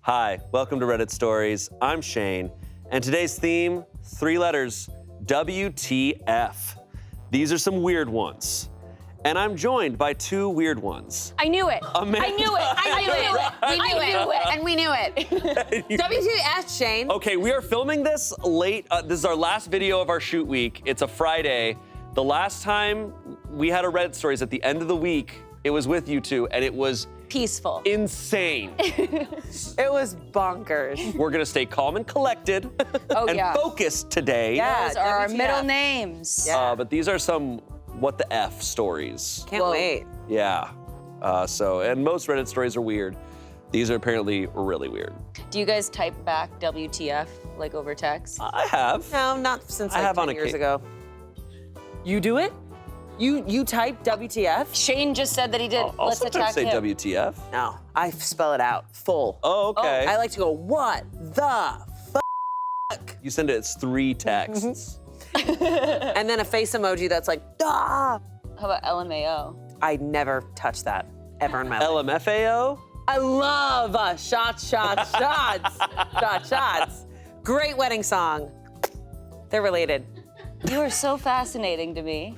Hi, welcome to Reddit Stories. I'm Shane, and today's theme, 3 letters, WTF. These are some weird ones. And I'm joined by 2 weird ones. I knew it. Amanda. I knew it. I knew it. We knew it. And we knew it. WTF, Shane. Okay, we are filming this late. This is our last video of our shoot week. It's a Friday. The last time we had a Reddit Stories at the end of the week, it was with you 2, and it was Peaceful. insane. It was bonkers. We're gonna stay calm and collected and focused today. Yeah, Those are our WTF. middle names. Yeah. But these are some what the F stories. Can't wait. Yeah. And most Reddit stories are weird. These are apparently really weird. Do you guys type back WTF like over text? I have. No, not since I like have 10 on years occasion. ago. You do it? You type WTF? Shane just said that he did. I'll Let's sometimes attack say him. WTF. No, I spell it out full. Oh, okay. I like to go, what the fuck? You send it as 3 texts. And then a face emoji that's like, ah. How about LMAO? I never touch that ever in my life. LMFAO? I love shots, shots, shots, shots. Great wedding song. They're related. You are so fascinating to me.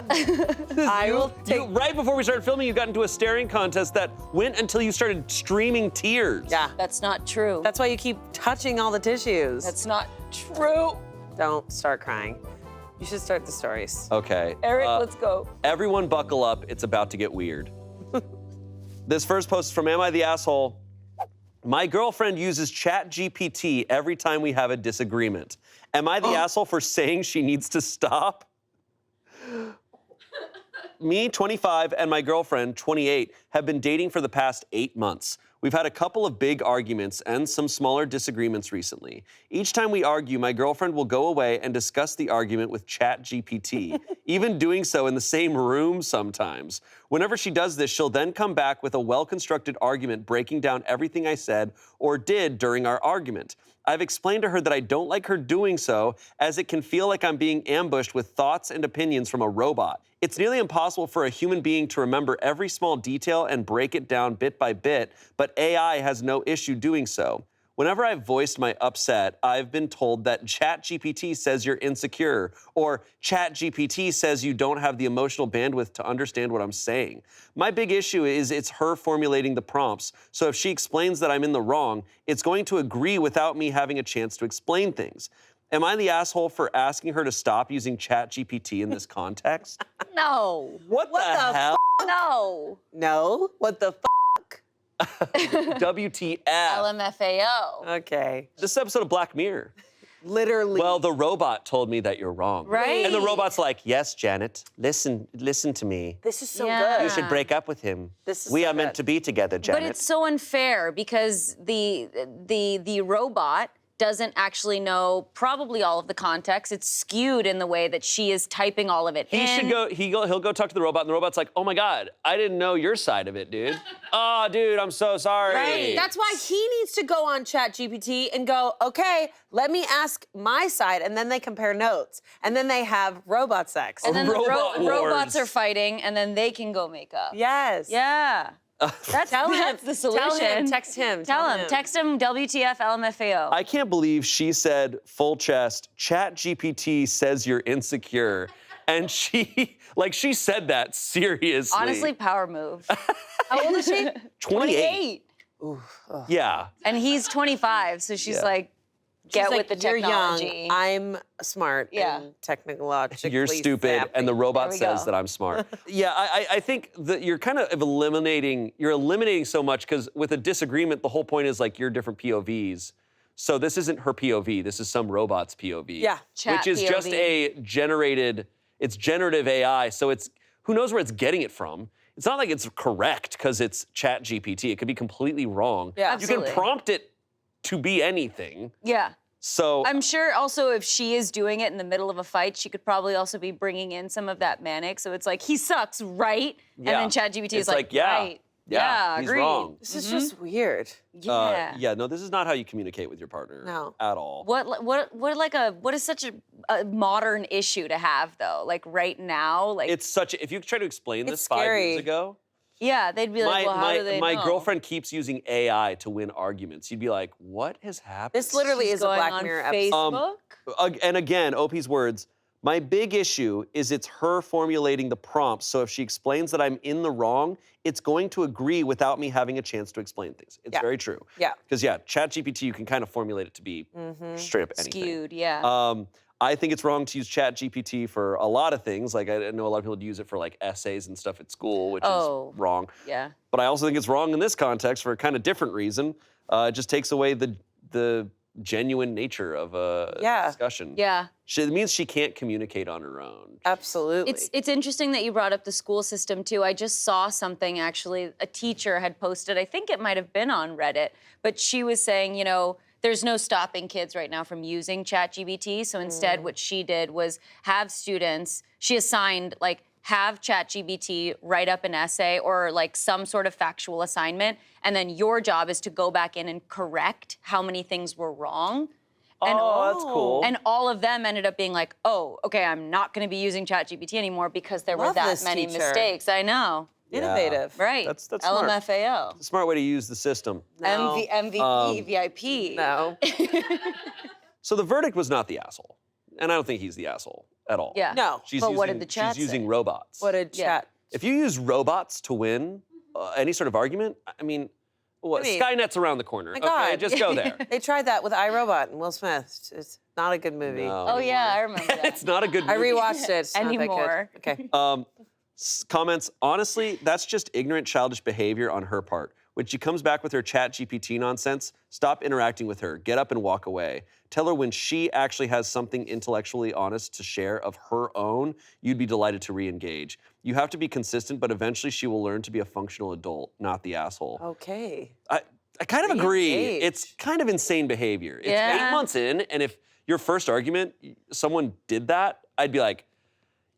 I will take. Right before we started filming, you got into a staring contest that went until you started streaming tears. Yeah. That's not true. That's why you keep touching all the tissues. That's not true. Don't start crying. You should start the stories. Okay. Eric, let's go. Everyone buckle up, it's about to get weird. This first post is from Am I the Asshole? My girlfriend uses Chat GPT every time we have a disagreement. Am I the asshole for saying she needs to stop? Me, 25, and my girlfriend, 28, have been dating for the past 8 months. We've had a couple of big arguments and some smaller disagreements recently. Each time we argue, my girlfriend will go away and discuss the argument with Chat GPT, even doing so in the same room sometimes. Whenever she does this, she'll then come back with a well-constructed argument breaking down everything I said or did during our argument. I've explained to her that I don't like her doing so, as it can feel like I'm being ambushed with thoughts and opinions from a robot. It's nearly impossible for a human being to remember every small detail and break it down bit by bit, but AI has no issue doing so. Whenever I've voiced my upset, I've been told that Chat GPT says you're insecure, or Chat GPT says you don't have the emotional bandwidth to understand what I'm saying. My big issue is it's her formulating the prompts, so if she explains that I'm in the wrong, it's going to agree without me having a chance to explain things. Am I the asshole for asking her to stop using Chat GPT in this context? No. What the hell? No. No? What the WTF. LMFAO. Okay. This episode of Black Mirror. Literally. Well, the robot told me that you're wrong. Right. And the robot's like, yes, Janet, listen to me. This is so Yeah. good. You should break up with him. This is we so are meant good. to be together, Janet. But it's so unfair because the robot doesn't actually know probably all of the context. It's skewed in the way that she is typing all of it in. He'll go talk to the robot, and the robot's like, oh my God, I didn't know your side of it, dude. Oh, dude, I'm so sorry. Right. That's why he needs to go on Chat GPT and go, okay, let me ask my side, and then they compare notes, and then they have robot sex. And then Robot the robots wars. are fighting, and then they can go make up. Yes. Yeah. That's the solution. Tell him, text him. Tell him. Text him WTF LMFAO. I can't believe she said full chest, Chat GPT says you're insecure. And she said that seriously. Honestly, power move. How old is she? 28. Yeah. And he's 25, so she's Yeah. like, get She's with like, the you're technology. young, I'm smart and technologically You're stupid, savvy. and the robot we says go. that I'm smart. Yeah, I think that you're kind of eliminating so much, because with a disagreement, the whole point is like you're different POVs. So this isn't her POV, this is some robot's POV. Yeah. Chat which is just POV. it's generative AI, so who knows where it's getting it from. It's not like it's correct because it's Chat GPT. It could be completely wrong. Yeah. You can Absolutely. prompt it to be anything. Yeah. So I'm sure also if she is doing it in the middle of a fight, she could probably also be bringing in some of that manic. So it's like, he sucks, right? Yeah. And then ChatGPT is It's like, yeah. right. Yeah, he's agreed. wrong. This is just weird. Yeah. No, this is not how you communicate with your partner. No. At all. What is such a modern issue to have though? Like right now, like If you try to explain this It's 5 scary. years ago, Yeah, they'd be like, well, how do they my know? girlfriend keeps using AI to win arguments. You'd be like, what has happened? This literally She's is a going Black on Mirror episode. Facebook. And again, OP's words, my big issue is it's her formulating the prompts. So if she explains that I'm in the wrong, it's going to agree without me having a chance to explain things. It's very true. Yeah. Because Chat GPT, you can kind of formulate it to be straight up anything. Skewed, yeah. I think it's wrong to use Chat GPT for a lot of things. Like I know a lot of people use it for like essays and stuff at school, which is wrong. Yeah. But I also think it's wrong in this context for a kind of different reason. It just takes away the genuine nature of a discussion. Yeah. It means she can't communicate on her own. Absolutely. It's interesting that you brought up the school system too. I just saw something actually, a teacher had posted, I think it might have been on Reddit, but she was saying, you know, there's no stopping kids right now from using Chat GPT. So instead what she did was have students, she assigned like, have Chat GPT write up an essay or like some sort of factual assignment, and then your job is to go back in and correct how many things were wrong. And, That's cool. And all of them ended up being like, oh, okay, I'm not gonna be using Chat GPT anymore because there were that many mistakes. I know. Innovative. Right. That's smart. LMFAO. It's a smart way to use the system. No. MVP, VIP. No. So the verdict was not the asshole. And I don't think he's the asshole at all. Yeah. No. But what did the chat She's using say? robots. What did Chat? If you use robots to win any sort of argument, I mean, Skynet's around the corner. My Okay, God. just go there. They tried that with iRobot and Will Smith. It's not a good movie. No. Oh yeah, I remember that. It's not a good movie. I rewatched it. It's not that good. Anymore. Okay. Comments, honestly, that's just ignorant, childish behavior on her part. When she comes back with her Chat GPT nonsense, stop interacting with her. Get up and walk away. Tell her when she actually has something intellectually honest to share of her own, you'd be delighted to re-engage. You have to be consistent, but eventually she will learn to be a functional adult, not the asshole. Okay. I kind of agree. Re-engage. It's kind of insane behavior. It's Yeah. 8 months in, and if your first argument, someone did that, I'd be like,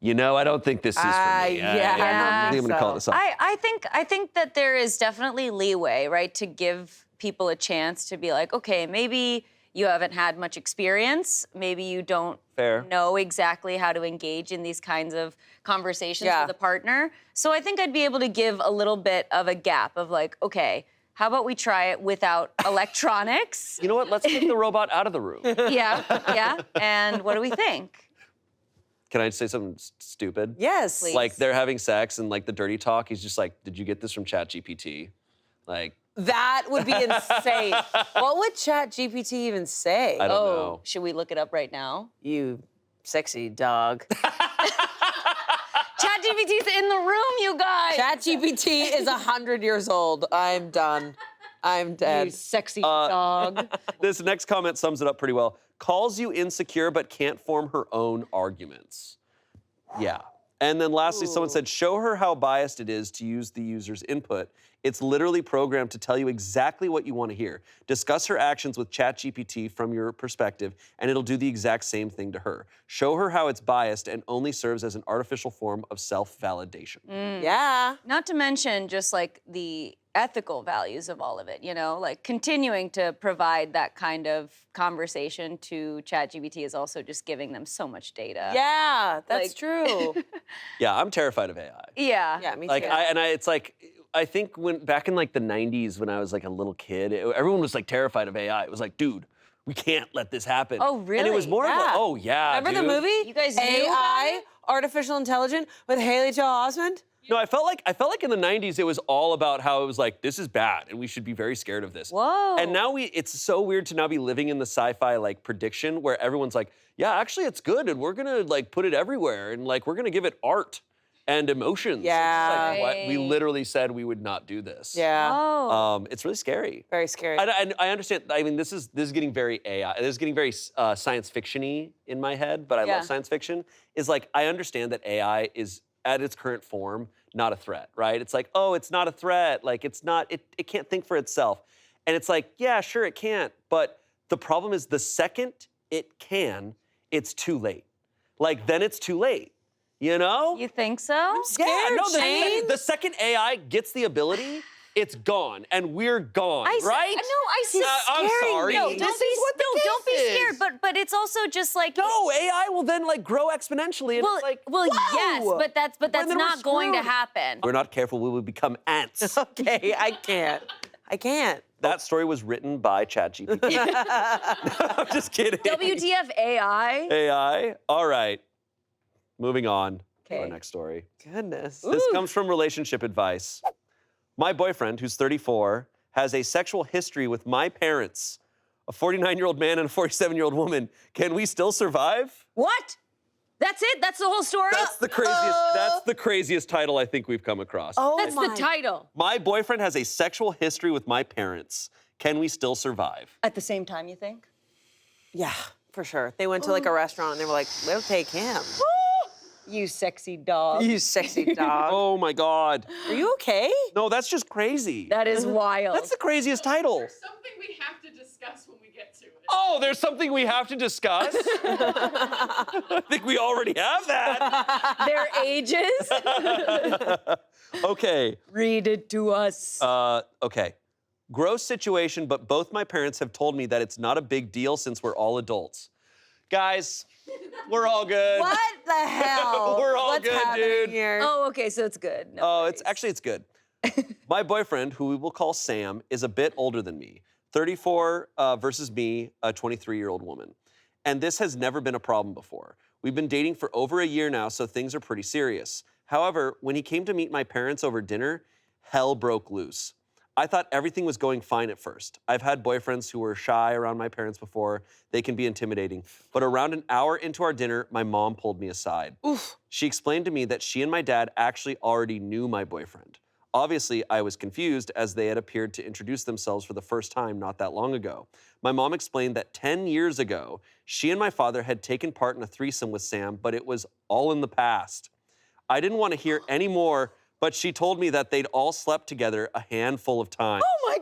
you know, I don't think this is for me. I think don't I'm think gonna call so. this off. I think that there is definitely leeway, right, to give people a chance to be like, okay, maybe you haven't had much experience, maybe you don't know exactly how to engage in these kinds of conversations with a partner. So I think I'd be able to give a little bit of a gap of like, okay, how about we try it without electronics? You know what? Let's take the robot out of the room. Yeah. And what do we think? Can I say something stupid? Yes. Please. Like they're having sex and like the dirty talk, he's just like, did you get this from Chat GPT? Like, That would be insane. What would Chat GPT even say? I don't know. Should we look it up right now? You sexy dog. ChatGPT's in the room, you guys. Chat GPT is 100 years old. I'm done. I'm dead. You sexy dog. This next comment sums it up pretty well. Calls you insecure but can't form her own arguments. Yeah. And then lastly, someone said, show her how biased it is to use the user's input. It's literally programmed to tell you exactly what you want to hear. Discuss her actions with ChatGPT from your perspective, and it'll do the exact same thing to her. Show her how it's biased and only serves as an artificial form of self-validation. Yeah. Not to mention just like the ethical values of all of it, you know, like continuing to provide that kind of conversation to ChatGPT is also just giving them so much data. Yeah, that's Like- true. Yeah, I'm terrified of AI. Yeah. Yeah, me too. Like, it's like, I think back in like the 90s when I was like a little kid, everyone was like terrified of AI. It was like, dude, we can't let this happen. Oh, And it was really? more of a, Yeah. oh yeah, Remember dude. the movie? You guys knew about AI, it? Artificial Intelligence with Haley Joel Osment? No, I felt like in the 90s it was all about how it was like, this is bad and we should be very scared of this. Whoa. And now it's so weird to now be living in the sci-fi like prediction where everyone's like, yeah, actually it's good and we're gonna like put it everywhere and like we're gonna give it art and emotions. Yeah. It's like, what? We Right. literally said we would not do this. Yeah. Oh. It's really scary. Very scary. I understand. I mean, this is getting very AI. This is getting very science fiction-y in my head, but I Yeah. love science fiction. Is like I understand that AI is at its current form not a threat, right? It's like, oh, it's not a threat. Like it's not. It can't think for itself, and it's like, yeah, sure, it can't. But the problem is the second it can, it's too late. Like then it's too late. You know? You think so? scared, Yeah, no, Shane. the second AI gets the ability it's gone, and we're gone, right? I see. I'm sorry. No, This don't be, is what the don't be case scared. is. But it's also just like No, AI will then like grow exponentially, and well, it's like, well, whoa! yes, but that's then we're not going to screwed. happen. We're not careful, we will become ants. Okay, I can't. That story was written by Chat GPT. I'm just kidding. WTF AI? AI. All right. Moving on to our Okay. next story. Goodness. This comes from relationship advice. My boyfriend, who's 34, has a sexual history with my parents, a 49-year-old man and a 47-year-old woman. Can we still survive? What? That's it? That's the whole story? That's the craziest. That's the craziest title I think we've come across. Oh That's my. the title. My boyfriend has a sexual history with my parents. Can we still survive? At the same time, you think? Yeah, for sure. They went to like a restaurant and they were like, we'll take him. You sexy dog. You sexy dog. Oh my God. Are you okay? No, that's just crazy. That is wild. That's the craziest title. There's something we have to discuss when we get to it. Oh, there's something we have to discuss? I think we already have that. Their ages? Okay. Read it to us. Okay. Gross situation, but both my parents have told me that it's not a big deal since we're all adults. Guys, we're all good. What the hell? We're all What's good, happening dude. Here? Oh, okay, so it's good. No Oh, worries. it's good. My boyfriend, who we will call Sam, is a bit older than me. 34 versus me, a 23-year-old woman. And this has never been a problem before. We've been dating for over a year now, so things are pretty serious. However, when he came to meet my parents over dinner, hell broke loose. I thought everything was going fine at first. I've had boyfriends who were shy around my parents before. They can be intimidating. But around an hour into our dinner, my mom pulled me aside. Oof. She explained to me that she and my dad actually already knew my boyfriend. Obviously, I was confused as they had appeared to introduce themselves for the first time not that long ago. My mom explained that 10 years ago, she and my father had taken part in a threesome with Sam, but it was all in the past. I didn't want to hear any more, but she told me that they'd all slept together a handful of times. Oh my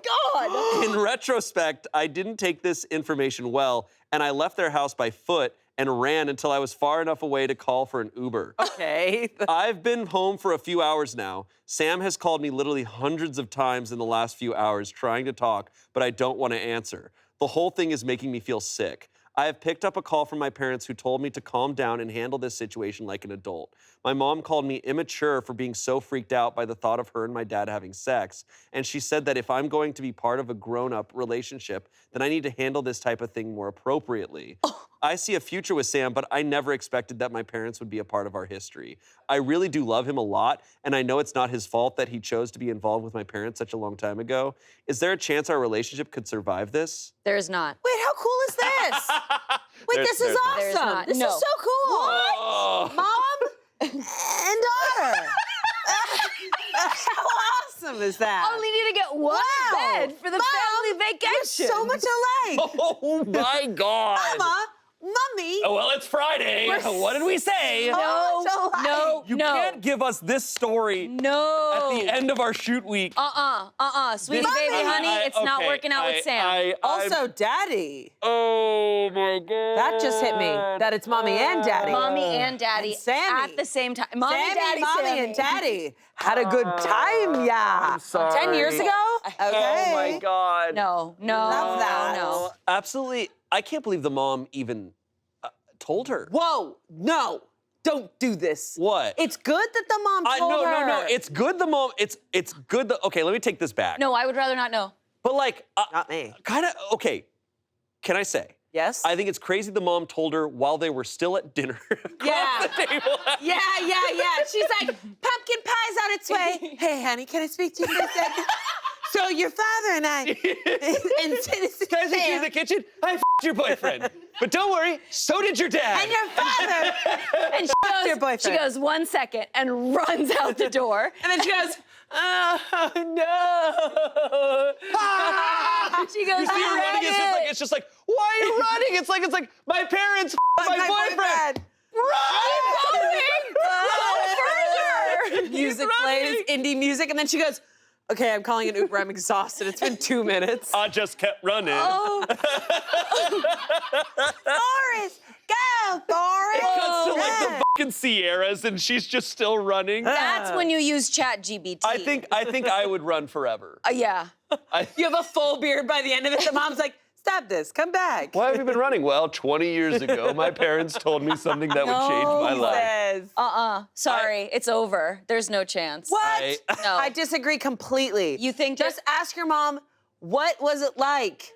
God! In retrospect, I didn't take this information well, and I left their house by foot and ran until I was far enough away to call for an Uber. Okay. I've been home for a few hours now. Sam has called me literally hundreds of times in the last few hours trying to talk, but I don't want to answer. The whole thing is making me feel sick. I have picked up a call from my parents who told me to calm down and handle this situation like an adult. My mom called me immature for being so freaked out by the thought of her and my dad having sex, and she said that if I'm going to be part of a grown-up relationship, then I need to handle this type of thing more appropriately. I see a future with Sam, but I never expected that my parents would be a part of our history. I really do love him a lot, and I know it's not his fault that he chose to be involved with my parents such a long time ago. Is there a chance our relationship could survive this? There's not. Wait, how cool is this? Wait, There's- this is there's not. There's awesome. not. This No. is so cool. Oh. Mom and daughter. How awesome is that? Only need to get one Wow. bed for the Mom, family We're vacation. so much alike. Oh my God. Mama, Mummy. Oh, well, it's Friday. What did we say? so No, much alike. no, You no. can't give us this story No. at the end of our shoot week. Sweetie This- baby, honey, it's not okay, working out with Sam. Also, Daddy. Oh my God. That just hit me. That it's Mommy and Daddy. Mommy and Daddy And Sammy. at the same time. Mommy, Sammy, Daddy, Mommy, Sammy. and Daddy had a good time, yeah. I'm sorry. 10 years ago? Okay. Oh my God. No, Love that. no. Absolutely. I can't believe the mom even told her. Whoa, no, don't do this. What? It's good that the mom told her. No. It's good the mom. It's good. Okay, let me take this back. No, I would rather not know. But like, Not me. kind of. Okay. Can I say? Yes? I think it's crazy the mom told her while they were still at dinner. Yeah. across the table. Yeah. She's like, pumpkin pie's on its way. Hey, honey, can I speak to you for a second? So your father and I, and Can I take you to the kitchen? I f***ed your boyfriend. But don't worry, so did your dad. and your father. And your boyfriend. she goes 1 second and runs out the door. And then she goes, oh, no. She goes, You see her running, it's just like, why are you running? It's like my parents f***ed my boyfriend. Run! Music plays, indie music, and then she goes, Okay, I'm calling an Uber. I'm exhausted. It's been 2 minutes. I just kept running. Oh. Forrest, go, Forrest. It cuts to like Yeah. the fucking Sierras, and she's just still running. That's when you use Chat GPT. I think I would run forever. Yeah. You have a full beard by the end of it. The mom's like, stop this, come back. Why have you been running? Well, 20 years ago, my parents told me something that would change my He life. says. Sorry, it's over. There's no chance. What? No. I disagree completely. You think Just ask your mom, what was it like?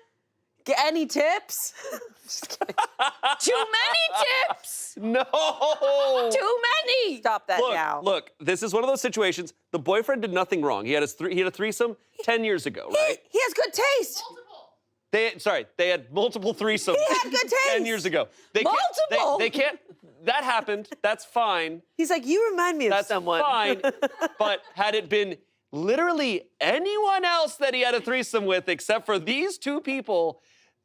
Get any tips? Just kidding. Too many tips. No. Too many. Stop that now. Look, this is one of those situations. The boyfriend did nothing wrong. He had a threesome 10 years ago, right? He has good taste. They had multiple threesomes. He had good 10 taste. years ago. They Multiple? They can't. That happened. That's fine. He's like, you remind me of That's someone. fine. But had it been literally anyone else that he had a threesome with, except for these two people,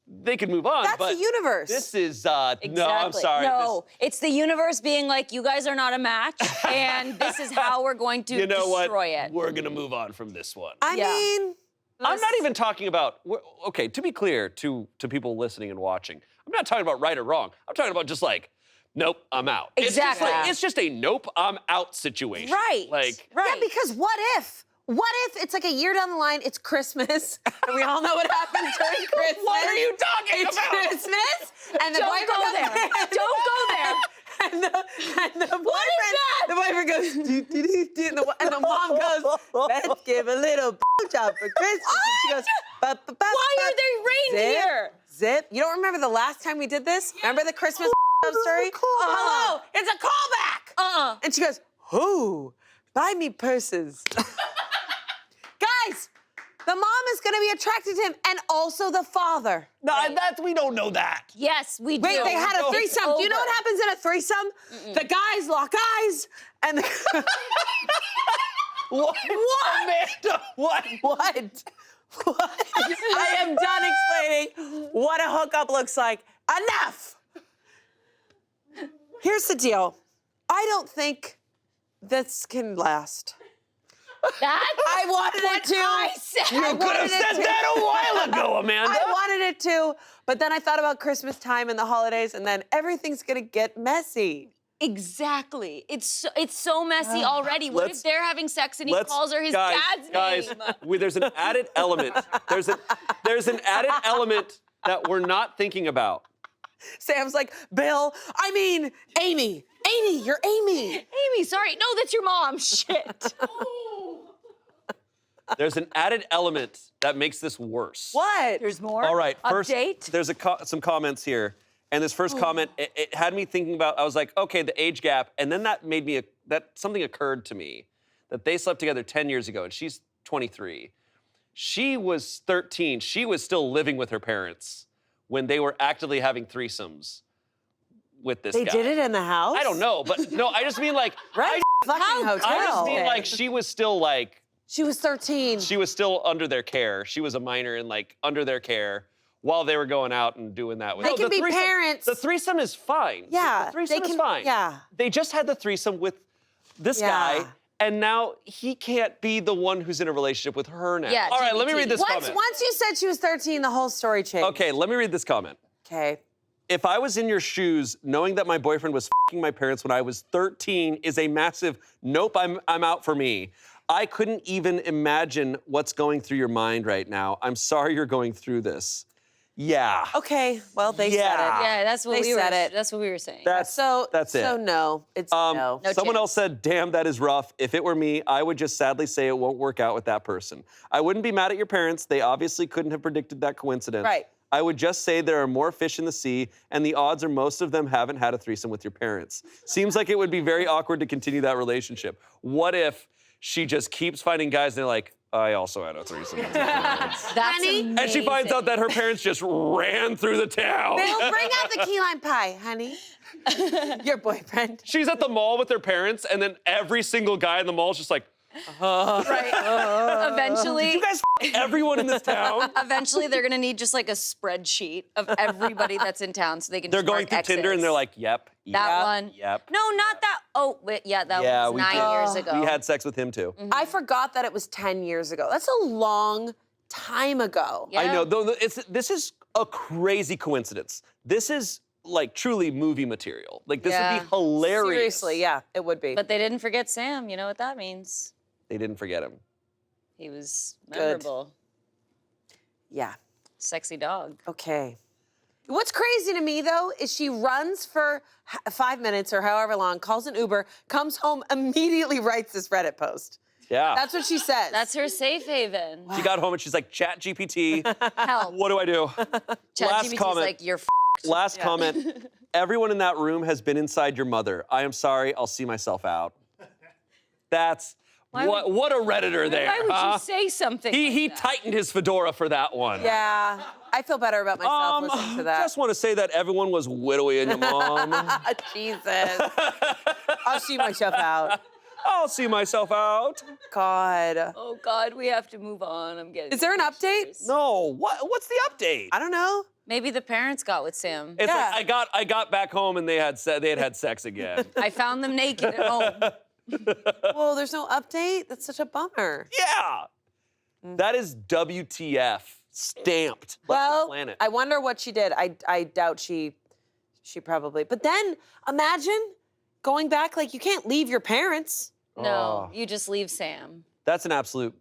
they could move on. That's but the universe. This is no. I'm Exactly. sorry. No, it's the universe being like, you guys are not a match, and this is how we're going to You know what? destroy it. We're gonna move on from this one. I Yeah. mean, I'm not even talking about. Okay, to be clear to people listening and watching, I'm not talking about right or wrong. I'm talking about just like, nope, I'm out. Exactly. It's just a nope, I'm out situation. Right. Like. yeah, because what if? What if it's like a year down the line, it's Christmas, and we all know what happens during Christmas? What are you talking It's about? Christmas, and the Don't boyfriend go goes, there. Don't go there. And the boyfriend, that? the boyfriend goes, do, do, do, do, and the mom goes, let's give a little job for Christmas. And she goes, ba, ba, ba, Why ba, are there reindeer? Zip. You don't remember the last time we did this? Remember the Christmas story? Hello, it's a callback. And she goes, who? Buy me purses. Guys, the mom is going to be attracted to him, and also the father. No, we don't know that. Yes, we do. Wait, they had a It's threesome. Do you know what over. happens in a threesome? The guys lock eyes, and the What? Amanda, what? what? What? I am done explaining what a hookup looks like. Enough. Here's the deal. I don't think this can last. That's I wanted what it to. I said. I You could have wanted it said to. that a while ago, Amanda. I wanted it to, but then I thought about Christmas time and the holidays, and then everything's gonna get messy. Exactly. It's so messy already. What if they're having sex and he calls her his dad's name? There's an added element. There's an added element that we're not thinking about. Sam's like, Bill, I mean, Amy. Amy, you're Amy. Amy, sorry. No, that's your mom. Shit. There's an added element that makes this worse. What? There's more. All right, first, Update. there's some comments here. And this first comment, it had me thinking about, I was like, okay, the age gap. And then that made me, something occurred to me that they slept together 10 years ago and she's 23. She was 13. She was still living with her parents when they were actively having threesomes with this They guy. did it in the house? I don't know, but no, I just mean like, Right? Fucking hotel. I just mean like she was still like, She was 13. she was still under their care. She was a minor and like under their care while they were going out and doing that. They can the be threesome- parents. The threesome is fine. Yeah, The threesome they is can- fine. yeah. They just had the threesome with this Yeah. guy, and now he can't be the one who's in a relationship with her now. Yeah, All right, let me GPT. read this comment. Once you said she was 13, the whole story changed. Okay, let me read this comment. Okay. If I was in your shoes, knowing that my boyfriend was f***ing my parents when I was 13 is a massive nope, I'm out for me. I couldn't even imagine what's going through your mind right now. I'm sorry you're going through this. Yeah. Okay, well, they Yeah. said it. Yeah, that's what They we were. said it. That's what we were saying. That's it. So no, it's no. No Someone chance. else said, damn, that is rough. If it were me, I would just sadly say it won't work out with that person. I wouldn't be mad at your parents. They obviously couldn't have predicted that coincidence. Right. I would just say there are more fish in the sea, and the odds are most of them haven't had a threesome with your parents. Seems like it would be very awkward to continue that relationship. What if she just keeps finding guys and they're like, I also had a threesome with your parents. That's Honey? amazing. And she finds out that her parents just ran through the town. They'll bring out the key lime pie, honey. Your boyfriend. She's at the mall with her parents, and then every single guy in the mall is just like, Right. Eventually. Did you guys everyone in this town? Eventually, they're gonna need just like a spreadsheet of everybody that's in town, so they can. They're just going mark through X's. Tinder and they're like, yep. That one. Yep. No, not that. Oh, wait, yeah, that Yeah, was we 9 did. years ago. We had sex with him too. I forgot that it was 10 years ago. That's a long time ago. Yeah. I know. Though this is a crazy coincidence. This is like truly movie material. Like this would be hilarious. Seriously, yeah, it would be. But they didn't forget Sam. You know what that means? They didn't forget him. He was Good. memorable. Yeah. Sexy dog. Okay. What's crazy to me, though, is she runs for 5 minutes or however long, calls an Uber, comes home, immediately writes this Reddit post. Yeah. That's what she says. That's her safe haven. She got home and she's like, Chat GPT, Help. what do I do? Last ChatGPT's comment. like, you're Last comment. Everyone in that room has been inside your mother. I am sorry. I'll see myself out. That's what a Redditor there. Why would huh? you say something He like that? tightened his fedora for that one. Yeah. I feel better about myself listening to that. Just want to say that everyone was widowy in your mom. Jesus. I'll see myself out. I'll see myself out. God. Oh, God, we have to move on. I'm getting Is there an update? pictures. No, what's the update? I don't know. Maybe the parents got with Sam. It's Yeah. like I got back home and they had sex again. I found them naked at home. Well, there's no update? That's such a bummer. Yeah. That is WTF. Stamped. Left the Well, planet. I wonder what she did. I doubt she probably. But then imagine going back, like you can't leave your parents. No, you just leave Sam. That's an absolute,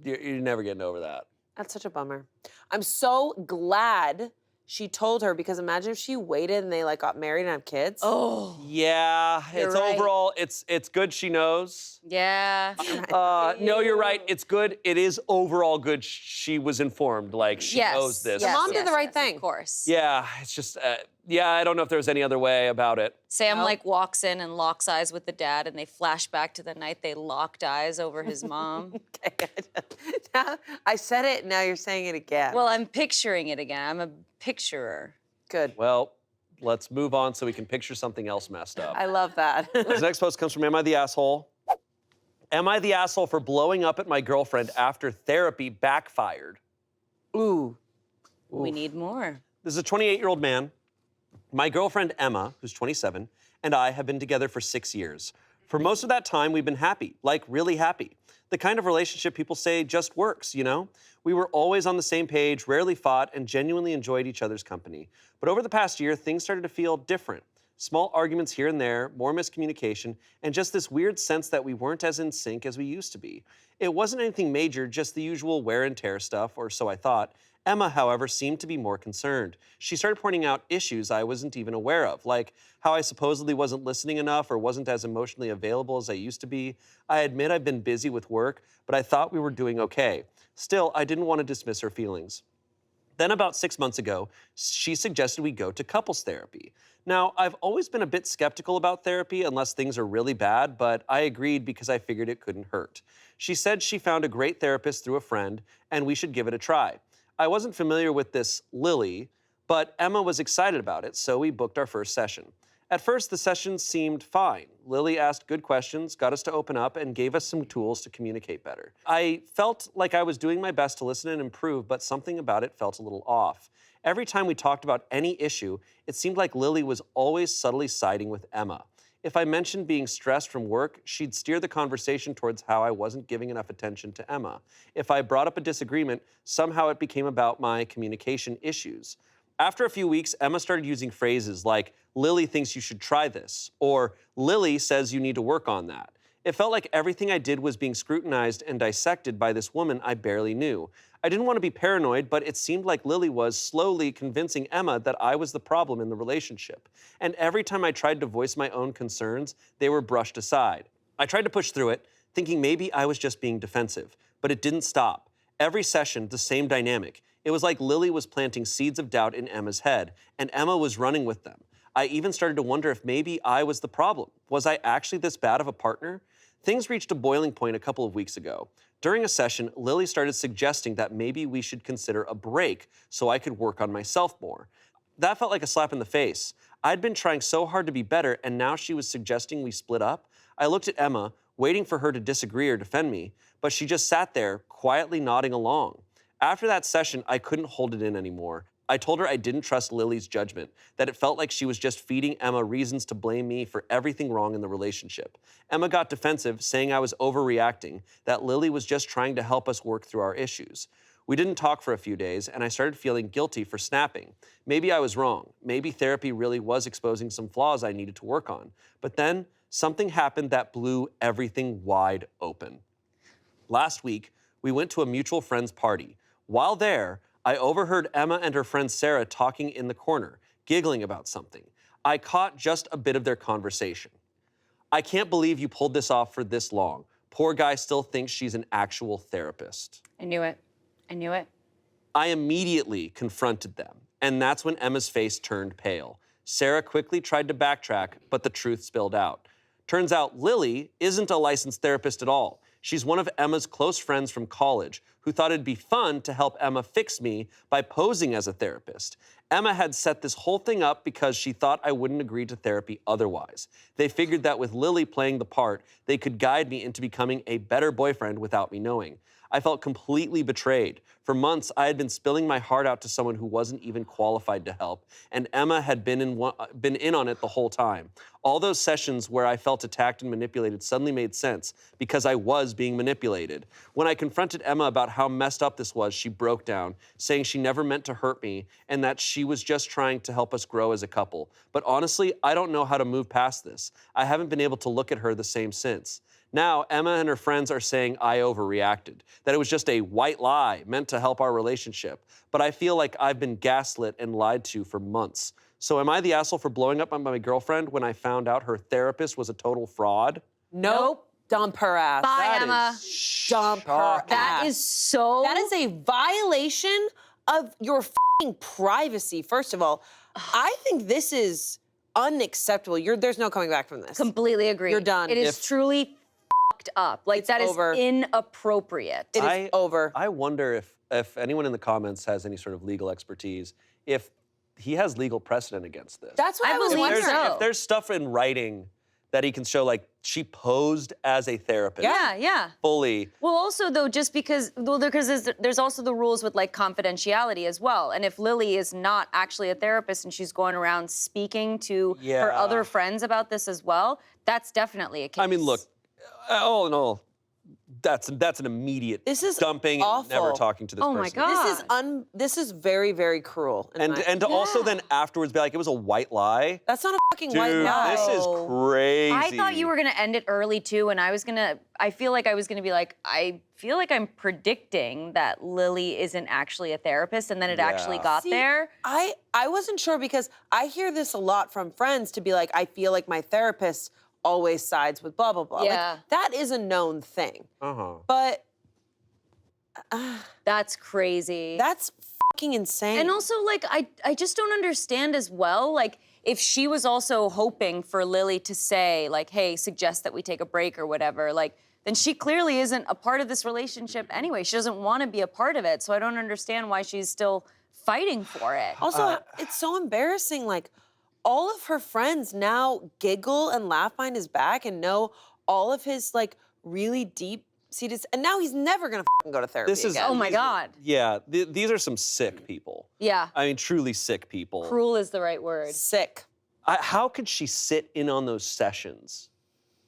you're never getting over that. That's such a bummer. I'm so glad she told her, because imagine if she waited and they like got married and have kids. Oh, Yeah, You're it's right. overall, it's good she knows. yeah. No, you're right. It's good. It is overall good she was informed. Like, she Yes, knows this. yes, Mom did the right yes, thing. Of course. Yeah, it's just, I don't know if there's any other way about it. Sam No. like walks in and locks eyes with the dad, and they flash back to the night they locked eyes over his mom. Okay. Now, I said it, now you're saying it again. Well, I'm picturing it again. I'm a picturer. Good. Well, let's move on so we can picture something else messed up. I love that. This next post comes from Am I the Asshole? Am I the asshole for blowing up at my girlfriend after therapy backfired? Ooh. We need more. This is a 28-year-old man. My girlfriend, Emma, who's 27, and I have been together for 6 years. For most of that time, we've been happy, like really happy. The kind of relationship people say just works, you know? We were always on the same page, rarely fought, and genuinely enjoyed each other's company. But over the past year, things started to feel different. Small arguments here and there, more miscommunication, and just this weird sense that we weren't as in sync as we used to be. It wasn't anything major, just the usual wear and tear stuff, or so I thought. Emma, however, seemed to be more concerned. She started pointing out issues I wasn't even aware of, like how I supposedly wasn't listening enough or wasn't as emotionally available as I used to be. I admit I've been busy with work, but I thought we were doing okay. Still, I didn't want to dismiss her feelings. Then about 6 months ago, she suggested we go to couples therapy. Now, I've always been a bit skeptical about therapy unless things are really bad, but I agreed because I figured it couldn't hurt. She said she found a great therapist through a friend and we should give it a try. I wasn't familiar with this Lily, but Emma was excited about it, so we booked our first session. At first, the session seemed fine. Lily asked good questions, got us to open up, and gave us some tools to communicate better. I felt like I was doing my best to listen and improve, but something about it felt a little off. Every time we talked about any issue, it seemed like Lily was always subtly siding with Emma. If I mentioned being stressed from work, she'd steer the conversation towards how I wasn't giving enough attention to Emma. If I brought up a disagreement, somehow it became about my communication issues. After a few weeks, Emma started using phrases like, Lily thinks you should try this, or Lily says you need to work on that. It felt like everything I did was being scrutinized and dissected by this woman I barely knew. I didn't want to be paranoid, but it seemed like Lily was slowly convincing Emma that I was the problem in the relationship. And every time I tried to voice my own concerns, they were brushed aside. I tried to push through it, thinking maybe I was just being defensive, but it didn't stop. Every session, the same dynamic. It was like Lily was planting seeds of doubt in Emma's head, and Emma was running with them. I even started to wonder if maybe I was the problem. Was I actually this bad of a partner? Things reached a boiling point a couple of weeks ago. During a session, Lily started suggesting that maybe we should consider a break so I could work on myself more. That felt like a slap in the face. I'd been trying so hard to be better, and now she was suggesting we split up. I looked at Emma, waiting for her to disagree or defend me, but she just sat there, quietly nodding along. After that session, I couldn't hold it in anymore. I told her I didn't trust Lily's judgment, that it felt like she was just feeding Emma reasons to blame me for everything wrong in the relationship. Emma got defensive, saying I was overreacting, that Lily was just trying to help us work through our issues. We didn't talk for a few days, and I started feeling guilty for snapping. Maybe I was wrong. Maybe therapy really was exposing some flaws I needed to work on. But then, something happened that blew everything wide open. Last week, we went to a mutual friend's party. While there, I overheard Emma and her friend Sarah talking in the corner, giggling about something. I caught just a bit of their conversation. I can't believe you pulled this off for this long. Poor guy still thinks she's an actual therapist. I knew it. I knew it. I immediately confronted them, and that's when Emma's face turned pale. Sarah quickly tried to backtrack, but the truth spilled out. Turns out Lily isn't a licensed therapist at all. She's one of Emma's close friends from college who thought it'd be fun to help Emma fix me by posing as a therapist. Emma had set this whole thing up because she thought I wouldn't agree to therapy otherwise. They figured that with Lily playing the part, they could guide me into becoming a better boyfriend without me knowing. I felt completely betrayed. For months, I had been spilling my heart out to someone who wasn't even qualified to help, and Emma had been in on it the whole time. All those sessions where I felt attacked and manipulated suddenly made sense because I was being manipulated. When I confronted Emma about how messed up this was, she broke down, saying she never meant to hurt me and that she was just trying to help us grow as a couple. But honestly, I don't know how to move past this. I haven't been able to look at her the same since. Now, Emma and her friends are saying I overreacted, that it was just a white lie meant to help our relationship. But I feel like I've been gaslit and lied to for months. So am I the asshole for blowing up on my girlfriend when I found out her therapist was a total fraud? Nope. Dump her ass. Bye, Emma. Dump her ass. That is so... That is a violation of your f***ing privacy, first of all. I think this is unacceptable. There's no coming back from this. Completely agree. You're done. It is truly f***ed up. Like, It's that is over. inappropriate. It is over. I wonder if anyone in the comments has any sort of legal expertise, if he has legal precedent against this. That's what I I was believe wondering. so. If there's stuff in writing that he can show, like, she posed as a therapist. Yeah, yeah. Fully. Well, also, though, just because there's also the rules with, like, confidentiality as well. And if Lily is not actually a therapist and she's going around speaking to her Yeah. other friends about this as well, that's definitely a case. I mean, look, all in all, that's an immediate This is dumping and never awful. talking to this Oh, person. my God. This is very, very cruel. And to also then afterwards be like, it was a white lie. That's not a fucking Dude, white lie. this is crazy. I thought you were gonna end it early too, and I feel like I was gonna be like, I feel like I'm predicting that Lily isn't actually a therapist, and then it actually got See, there. I wasn't sure because I hear this a lot from friends to be like, I feel like my therapist always sides with blah, blah, blah. Yeah. Like, that is a known thing. Uh-huh. But That's crazy. that's fucking insane. And also, like, I just don't understand as well, like, if she was also hoping for Lily to say, like, hey, suggest that we take a break or whatever, like, then she clearly isn't a part of this relationship anyway. She doesn't want to be a part of it, so I don't understand why she's still fighting for it. Also, it's so embarrassing. Like, all of her friends now giggle and laugh behind his back and know all of his, like, really deep-seated... And now he's never gonna fucking go to therapy again. Oh my God. Yeah, these are some sick people. Yeah. I mean, truly sick people. Cruel is the right word. Sick. How could she sit in on those sessions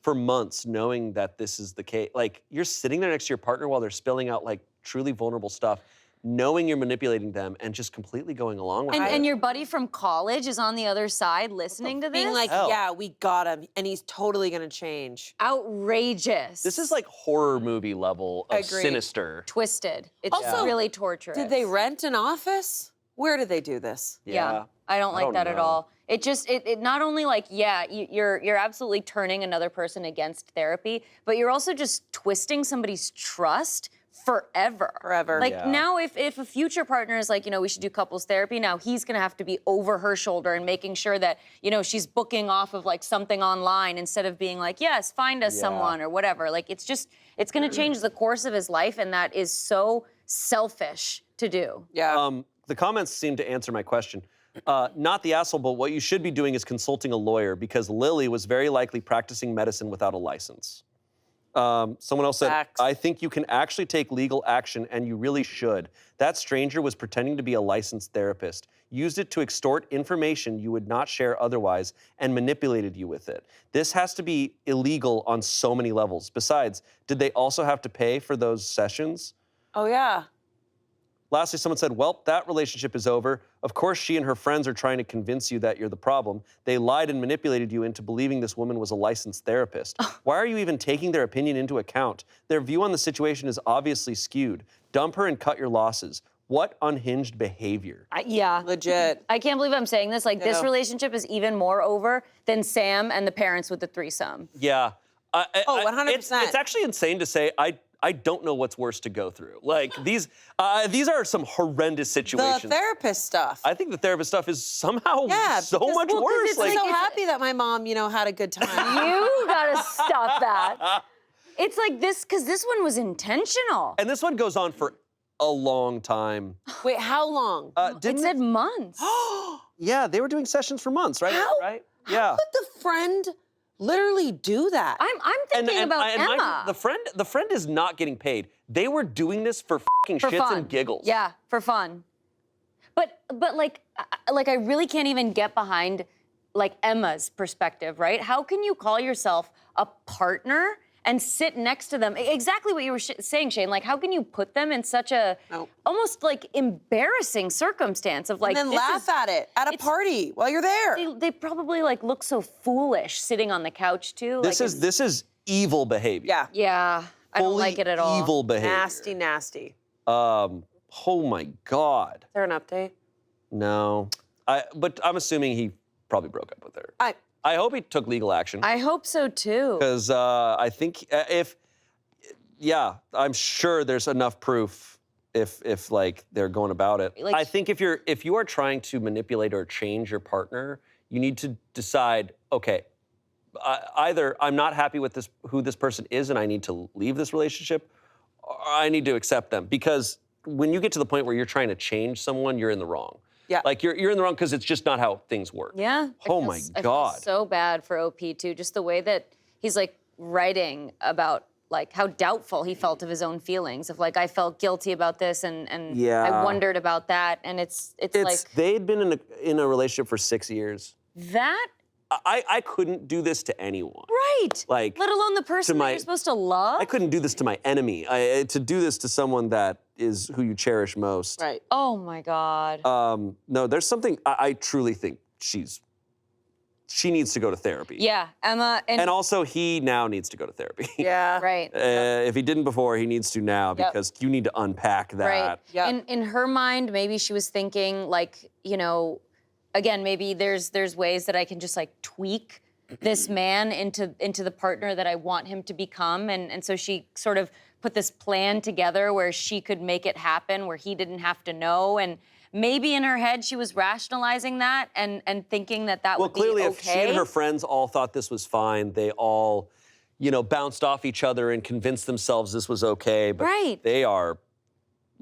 for months knowing that this is the case? Like, you're sitting there next to your partner while they're spilling out, like, truly vulnerable stuff, knowing you're manipulating them and just completely going along with it. And your buddy from college is on the other side listening to this? Being like, hell? yeah, we got him, and he's totally gonna change. Outrageous. This is like horror movie level of Agreed. sinister. twisted. It's Also, really torturous. Did they rent an office? Where did they do this? Yeah. I don't like that at know. all. It just, it not only like, yeah, you're absolutely turning another person against therapy, but you're also just twisting somebody's trust forever. Forever. Like Yeah. now if a future partner is like, we should do couples therapy, now he's gonna have to be over her shoulder and making sure that, she's booking off of like something online instead of being like, yes, find us someone or whatever. Like it's gonna change the course of his life, and that is so selfish to do. Yeah. The comments seem to answer my question. Not the asshole, but what you should be doing is consulting a lawyer because Lily was very likely practicing medicine without a license. Someone else said, Facts. I think you can actually take legal action, and you really should. That stranger was pretending to be a licensed therapist, used it to extort information you would not share otherwise, and manipulated you with it. This has to be illegal on so many levels. Besides, did they also have to pay for those sessions? Oh, yeah. Lastly, someone said, well, that relationship is over. Of course, she and her friends are trying to convince you that you're the problem. They lied and manipulated you into believing this woman was a licensed therapist. Why are you even taking their opinion into account? Their view on the situation is obviously skewed. Dump her and cut your losses. What unhinged behavior. Yeah. Legit. I can't believe I'm saying this. Like, this Ditto. relationship is even more over than Sam and the parents with the threesome. Yeah. 100%. It's actually insane to say I don't know what's worse to go through. Like, these are some horrendous The situations. therapist stuff. I think the therapist stuff is somehow Yeah, so because- much well, 'cause worse. It's so happy that my mom, had a good time. You gotta stop that. It's like this, because this one was intentional. And this one goes on for a long time. Wait, how long? It said months. Yeah, they were doing sessions for months, right? How? Right? How Yeah. could the friend literally do that? I'm thinking about mind you, Emma. the friend is not getting paid. They were doing this for fucking For shits fun. and giggles. Yeah, for fun. But like I really can't even get behind like Emma's perspective, right? How can you call yourself a partner and sit next to them? Exactly what you were saying, Shane. Like, how can you put them in such a almost like embarrassing circumstance of like and then this laugh is- at it at a party while you're there. They probably like look so foolish sitting on the couch too. This like, is evil behavior. Yeah. yeah. I don't Fully like it at all. Evil behavior. Nasty, nasty. Oh my God. Is there an update? No. But I'm assuming he probably broke up with her. I hope he took legal action. I hope so too. Because I think I'm sure there's enough proof if like they're going about it. Like- I think if you are trying to manipulate or change your partner, you need to decide, okay, either I'm not happy with who this person is and I need to leave this relationship, or I need to accept them. Because when you get to the point where you're trying to change someone, you're in the wrong. Yeah. Like you're in the wrong because it's just not how things work. Yeah. Oh my God. I feel so bad for OP too. Just the way that he's like writing about like how doubtful he felt of his own feelings of like I felt guilty about this and Yeah. I wondered about that and it's like they'd been in a relationship for 6 years. that I couldn't do this to anyone. right. Like, let alone the person that you're supposed to love. I couldn't do this to my enemy. To do this to someone that is who you cherish most. Right. Oh my God. No, there's something I truly think she needs to go to therapy. Yeah, Emma And also he now needs to go to therapy. Yeah. right. If he didn't before, he needs to now because you need to unpack that. Right. Yep. In her mind, maybe she was thinking like, again, maybe there's ways that I can just like tweak this man into the partner that I want him to become. And so she sort of put this plan together where she could make it happen, where he didn't have to know. And maybe in her head she was rationalizing that and thinking that Well, would be clearly, okay. if she and her friends all thought this was fine, they all, bounced off each other and convinced themselves this was okay. But Right. they are,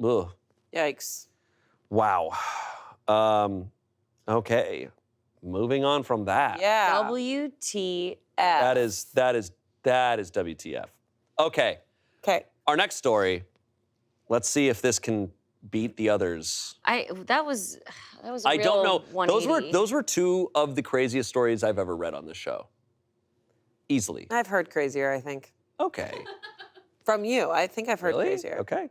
ugh. Yikes. Wow. Okay. Moving on from that. Yeah. WTF. That is WTF. Okay. Okay. Our next story. Let's see if this can beat the others. That was a I real don't know. 180. Those were two of the craziest stories I've ever read on this show. Easily. I've heard crazier, I think. Okay. From you. I think I've heard Really? crazier. Okay.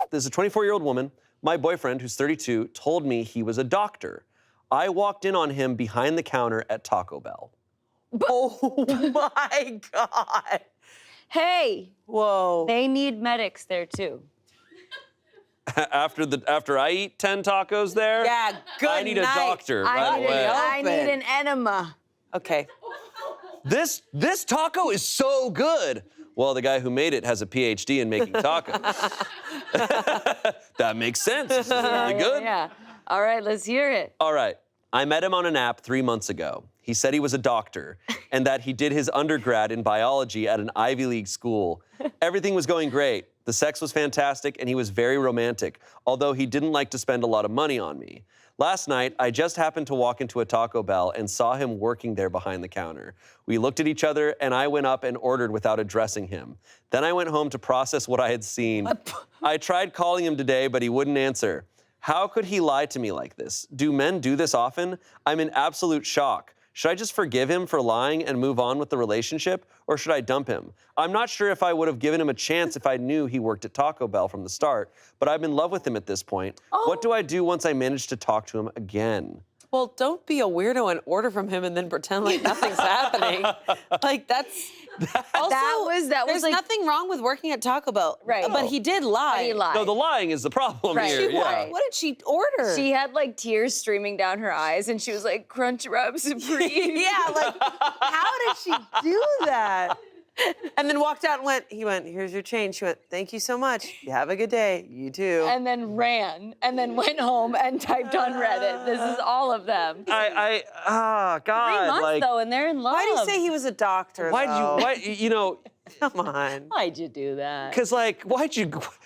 There's a 24-year-old woman. My boyfriend, who's 32, told me he was a doctor. I walked in on him behind the counter at Taco Bell. Oh my God. Hey, Whoa. they need medics there too. After I eat 10 tacos there, Yeah, good I need night. a doctor right away. I need Open. an enema. Okay. This taco is so good. Well, the guy who made it has a PhD in making tacos. That makes sense. This is really good. Yeah. All right, let's hear it. All right. I met him on an app 3 months ago. He said he was a doctor and that he did his undergrad in biology at an Ivy League school. Everything was going great. The sex was fantastic and he was very romantic, although he didn't like to spend a lot of money on me. Last night, I just happened to walk into a Taco Bell and saw him working there behind the counter. We looked at each other and I went up and ordered without addressing him. Then I went home to process what I had seen. I tried calling him today, but he wouldn't answer. How could he lie to me like this? Do men do this often? I'm in absolute shock. Should I just forgive him for lying and move on with the relationship, or should I dump him? I'm not sure if I would have given him a chance if I knew he worked at Taco Bell from the start, but I'm in love with him at this point. What do I do once I manage to talk to him again? Well, don't be a weirdo and order from him and then pretend like nothing's happening. Like, that's... Also, that was there's like, nothing wrong with working at Taco Bell. Right. But he did lie. But he lied. No, the lying is the problem Right. here. She Yeah. lied. What did she order? She had like tears streaming down her eyes, and she was like, "Crunch Wrap Supreme." Yeah, like, how did she do that? And then walked out and he went, here's your change. She went, thank you so much. You have a good day. You too. And then ran, and then went home and typed on Reddit. This is all of them. God. 3 months like, though, and they're in love. Why do you say he was a doctor, Come on. Why'd you do that? Because, like, why'd you...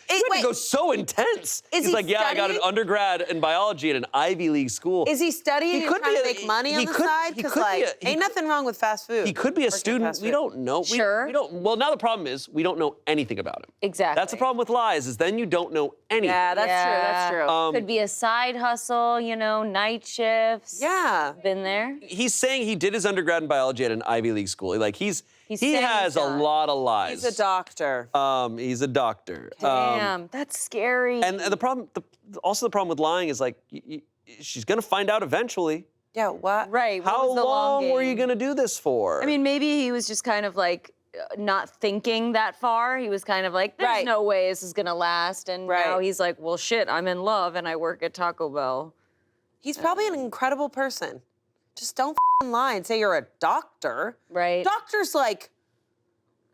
You had to go so intense. Is He's he like, yeah, I got an studying? undergrad in biology at an Ivy League school. Is he studying and trying to make money on the side? he Because, could be like, ain't nothing wrong with fast food. He could be a Working student. fast We food. don't know. Sure. We don't. Well, now the problem is we don't know anything about him. Exactly. That's the problem with lies, is then you don't know anything. Yeah, that's true. That's true. Could be a side hustle, night shifts. Yeah. Been there. He's saying he did his undergrad in biology at an Ivy League school. Like, he saying has he's a not. lot of lies. He's a doctor. He's a doctor. Damn, that's scary. And the problem, also the problem with lying is, like, she's gonna find out eventually. Yeah, what? right. What How was the long were game? you gonna do this for? I mean, maybe he was just kind of like not thinking that far. He was kind of like, there's Right. no way this is gonna last. And Right. now he's like, well, shit, I'm in love and I work at Taco Bell. He's probably an incredible person. Just don't f***ing lie and say you're a doctor. Right. Doctor's like,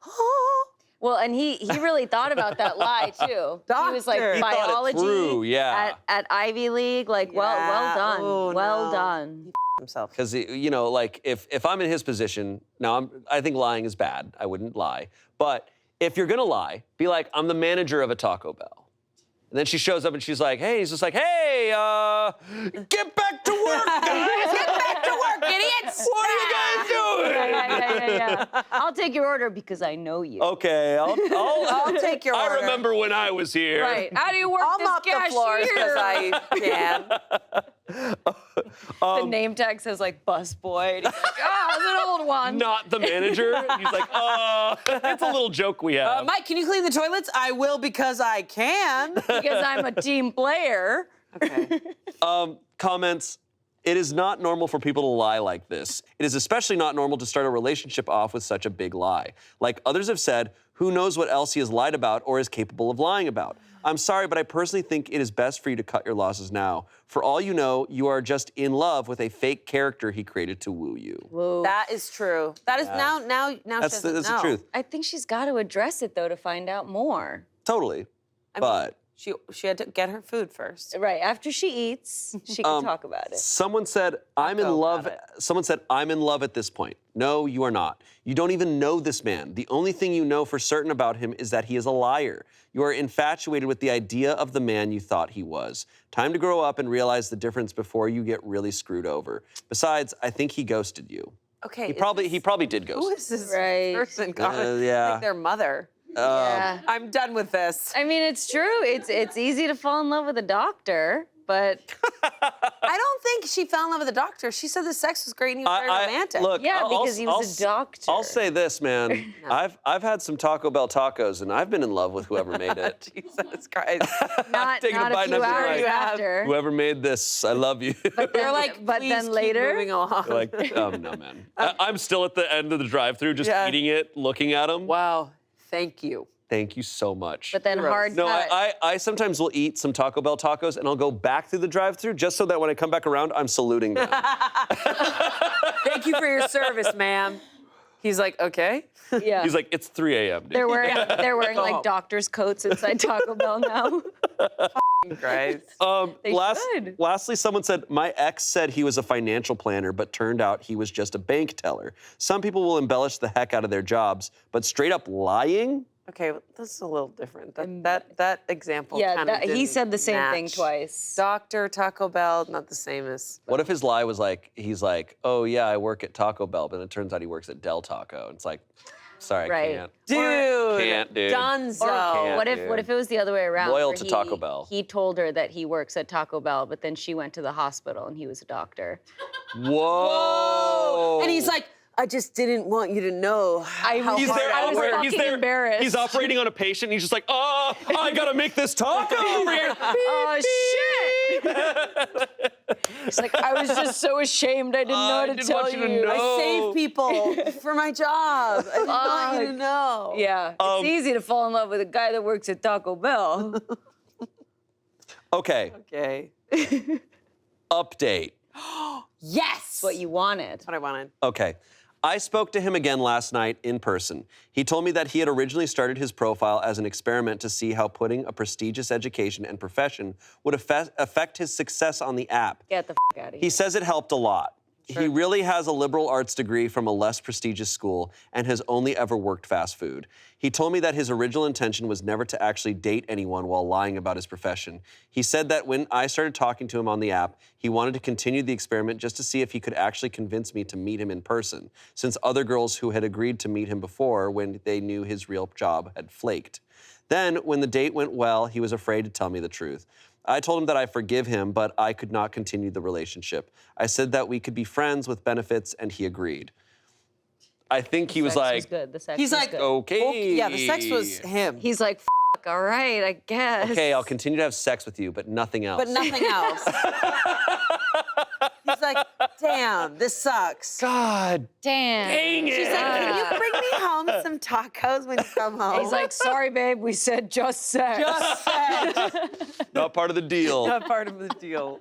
oh. Well, and he really thought about that lie too. He was like, Doctor. He thought it biology through, yeah. at Ivy League, like, well Yeah. done, Oh, well no. done. Himself. Because, like, if I'm in his position, now I think lying is bad. I wouldn't lie. But if you're gonna lie, be like, I'm the manager of a Taco Bell. And then she shows up and she's like, hey, he's just like, hey, get back to work, guys! Get back to work, idiots! What are you guys doing? Yeah. I'll take your order because I know you. Okay, I'll take your order. I remember when I was here. Right. How do you work I'll this mop the cashier? floors because I can. The name tag says like bus boy. And he's like, oh, it's an old one. Not the manager. He's like, it's a little joke we have. Mike, can you clean the toilets? I will because I can. Because I'm a team player. Okay. Comments. It is not normal for people to lie like this. It is especially not normal to start a relationship off with such a big lie. Like others have said, who knows what else he has lied about or is capable of lying about. I'm sorry, but I personally think it is best for you to cut your losses now. For all you know, you are just in love with a fake character he created to woo you. Whoa. That is true. That is now That's she doesn't the know. truth. I think she's got to address it though to find out more. Totally. I mean, But she had to get her food first. Right. After she eats, she can talk about it. someone said, I'm in go love. about it. Someone said, I'm in love at this point. No, you are not. You don't even know this man. The only thing you know for certain about him is that he is a liar. You are infatuated with the idea of the man you thought he was. Time to grow up and realize the difference before you get really screwed over. Besides, I think he ghosted you. Okay. He probably did ghost. Who is this Right. person? yeah. Like their mother. Yeah. I'm done with this. I mean, it's true. It's easy to fall in love with a doctor, but I don't think she fell in love with the doctor. She said the sex was great and he was very romantic. Look, yeah, I'll- because he was a doctor. I'll say this, man. I've had some Taco Bell tacos, and I've been in love with whoever made it. Jesus Christ. not taking a not bite a and few I'm hours like, after. Whoever made this, I love you. They're like, but please then keep later- moving along. Like, no, man. I'm still at the end of the drive-thru, just Yeah. eating it, looking at them. Wow. Thank you. Thank you so much. But then hard no, cut. I sometimes will eat some Taco Bell tacos, and I'll go back through the drive-thru just so that when I come back around, I'm saluting them. Thank you for your service, ma'am. He's like, okay. yeah. He's like, it's 3 a.m., dude. they're wearing Go like home. doctor's coats inside Taco Bell now. Christ. They should. Lastly, someone said, my ex said he was a financial planner, but turned out he was just a bank teller. Some people will embellish the heck out of their jobs, but straight up lying? Okay, this is a little different. That example Yeah, kind of he said the same thing twice. Doctor, Taco Bell, not the same as... What if his lie was like, he's like, oh yeah, I work at Taco Bell, but it turns out he works at Del Taco. It's like, sorry, Right. I can't. Dude, Can't, dude. Dunzo. Can't. What if it was the other way around? Loyal where to Taco Bell. He told her that he works at Taco Bell, but then she went to the hospital and he was a doctor. Whoa! And he's like, I just didn't want you to know how He's hard there, I was work. fucking embarrassed. He's operating on a patient. And he's just like, oh, I gotta make this taco over here. Oh, shit! He's like, I was just so ashamed. I didn't know how to didn't tell want you to you. know. I save people for my job. I didn't want you to know. Yeah, it's easy to fall in love with a guy that works at Taco Bell. Okay, Okay. update. Yes! What you wanted. That's what I wanted. Okay. I spoke to him again last night in person. He told me that he had originally started his profile as an experiment to see how putting a prestigious education and profession would affect his success on the app. Get the out of here. He says it helped a lot. He really has a liberal arts degree from a less prestigious school and has only ever worked fast food. He told me that his original intention was never to actually date anyone while lying about his profession. He said that when I started talking to him on the app, he wanted to continue the experiment just to see if he could actually convince me to meet him in person, since other girls who had agreed to meet him before when they knew his real job had flaked. Then, when the date went well, he was afraid to tell me the truth. I told him that I forgive him, but I could not continue the relationship. I said that we could be friends with benefits, and he agreed. I think he was Sex like, good. The sex He's was like, good. okay. Yeah, the sex was him. He's like, all right, I guess. Okay, I'll continue to have sex with you, but nothing else. But nothing else. He's like, damn, this sucks. God Damn. dang it. She's like, can you bring me home some tacos when you come home? He's like, sorry, babe, we said just sex. just said. Not part of the deal. Not part of the deal.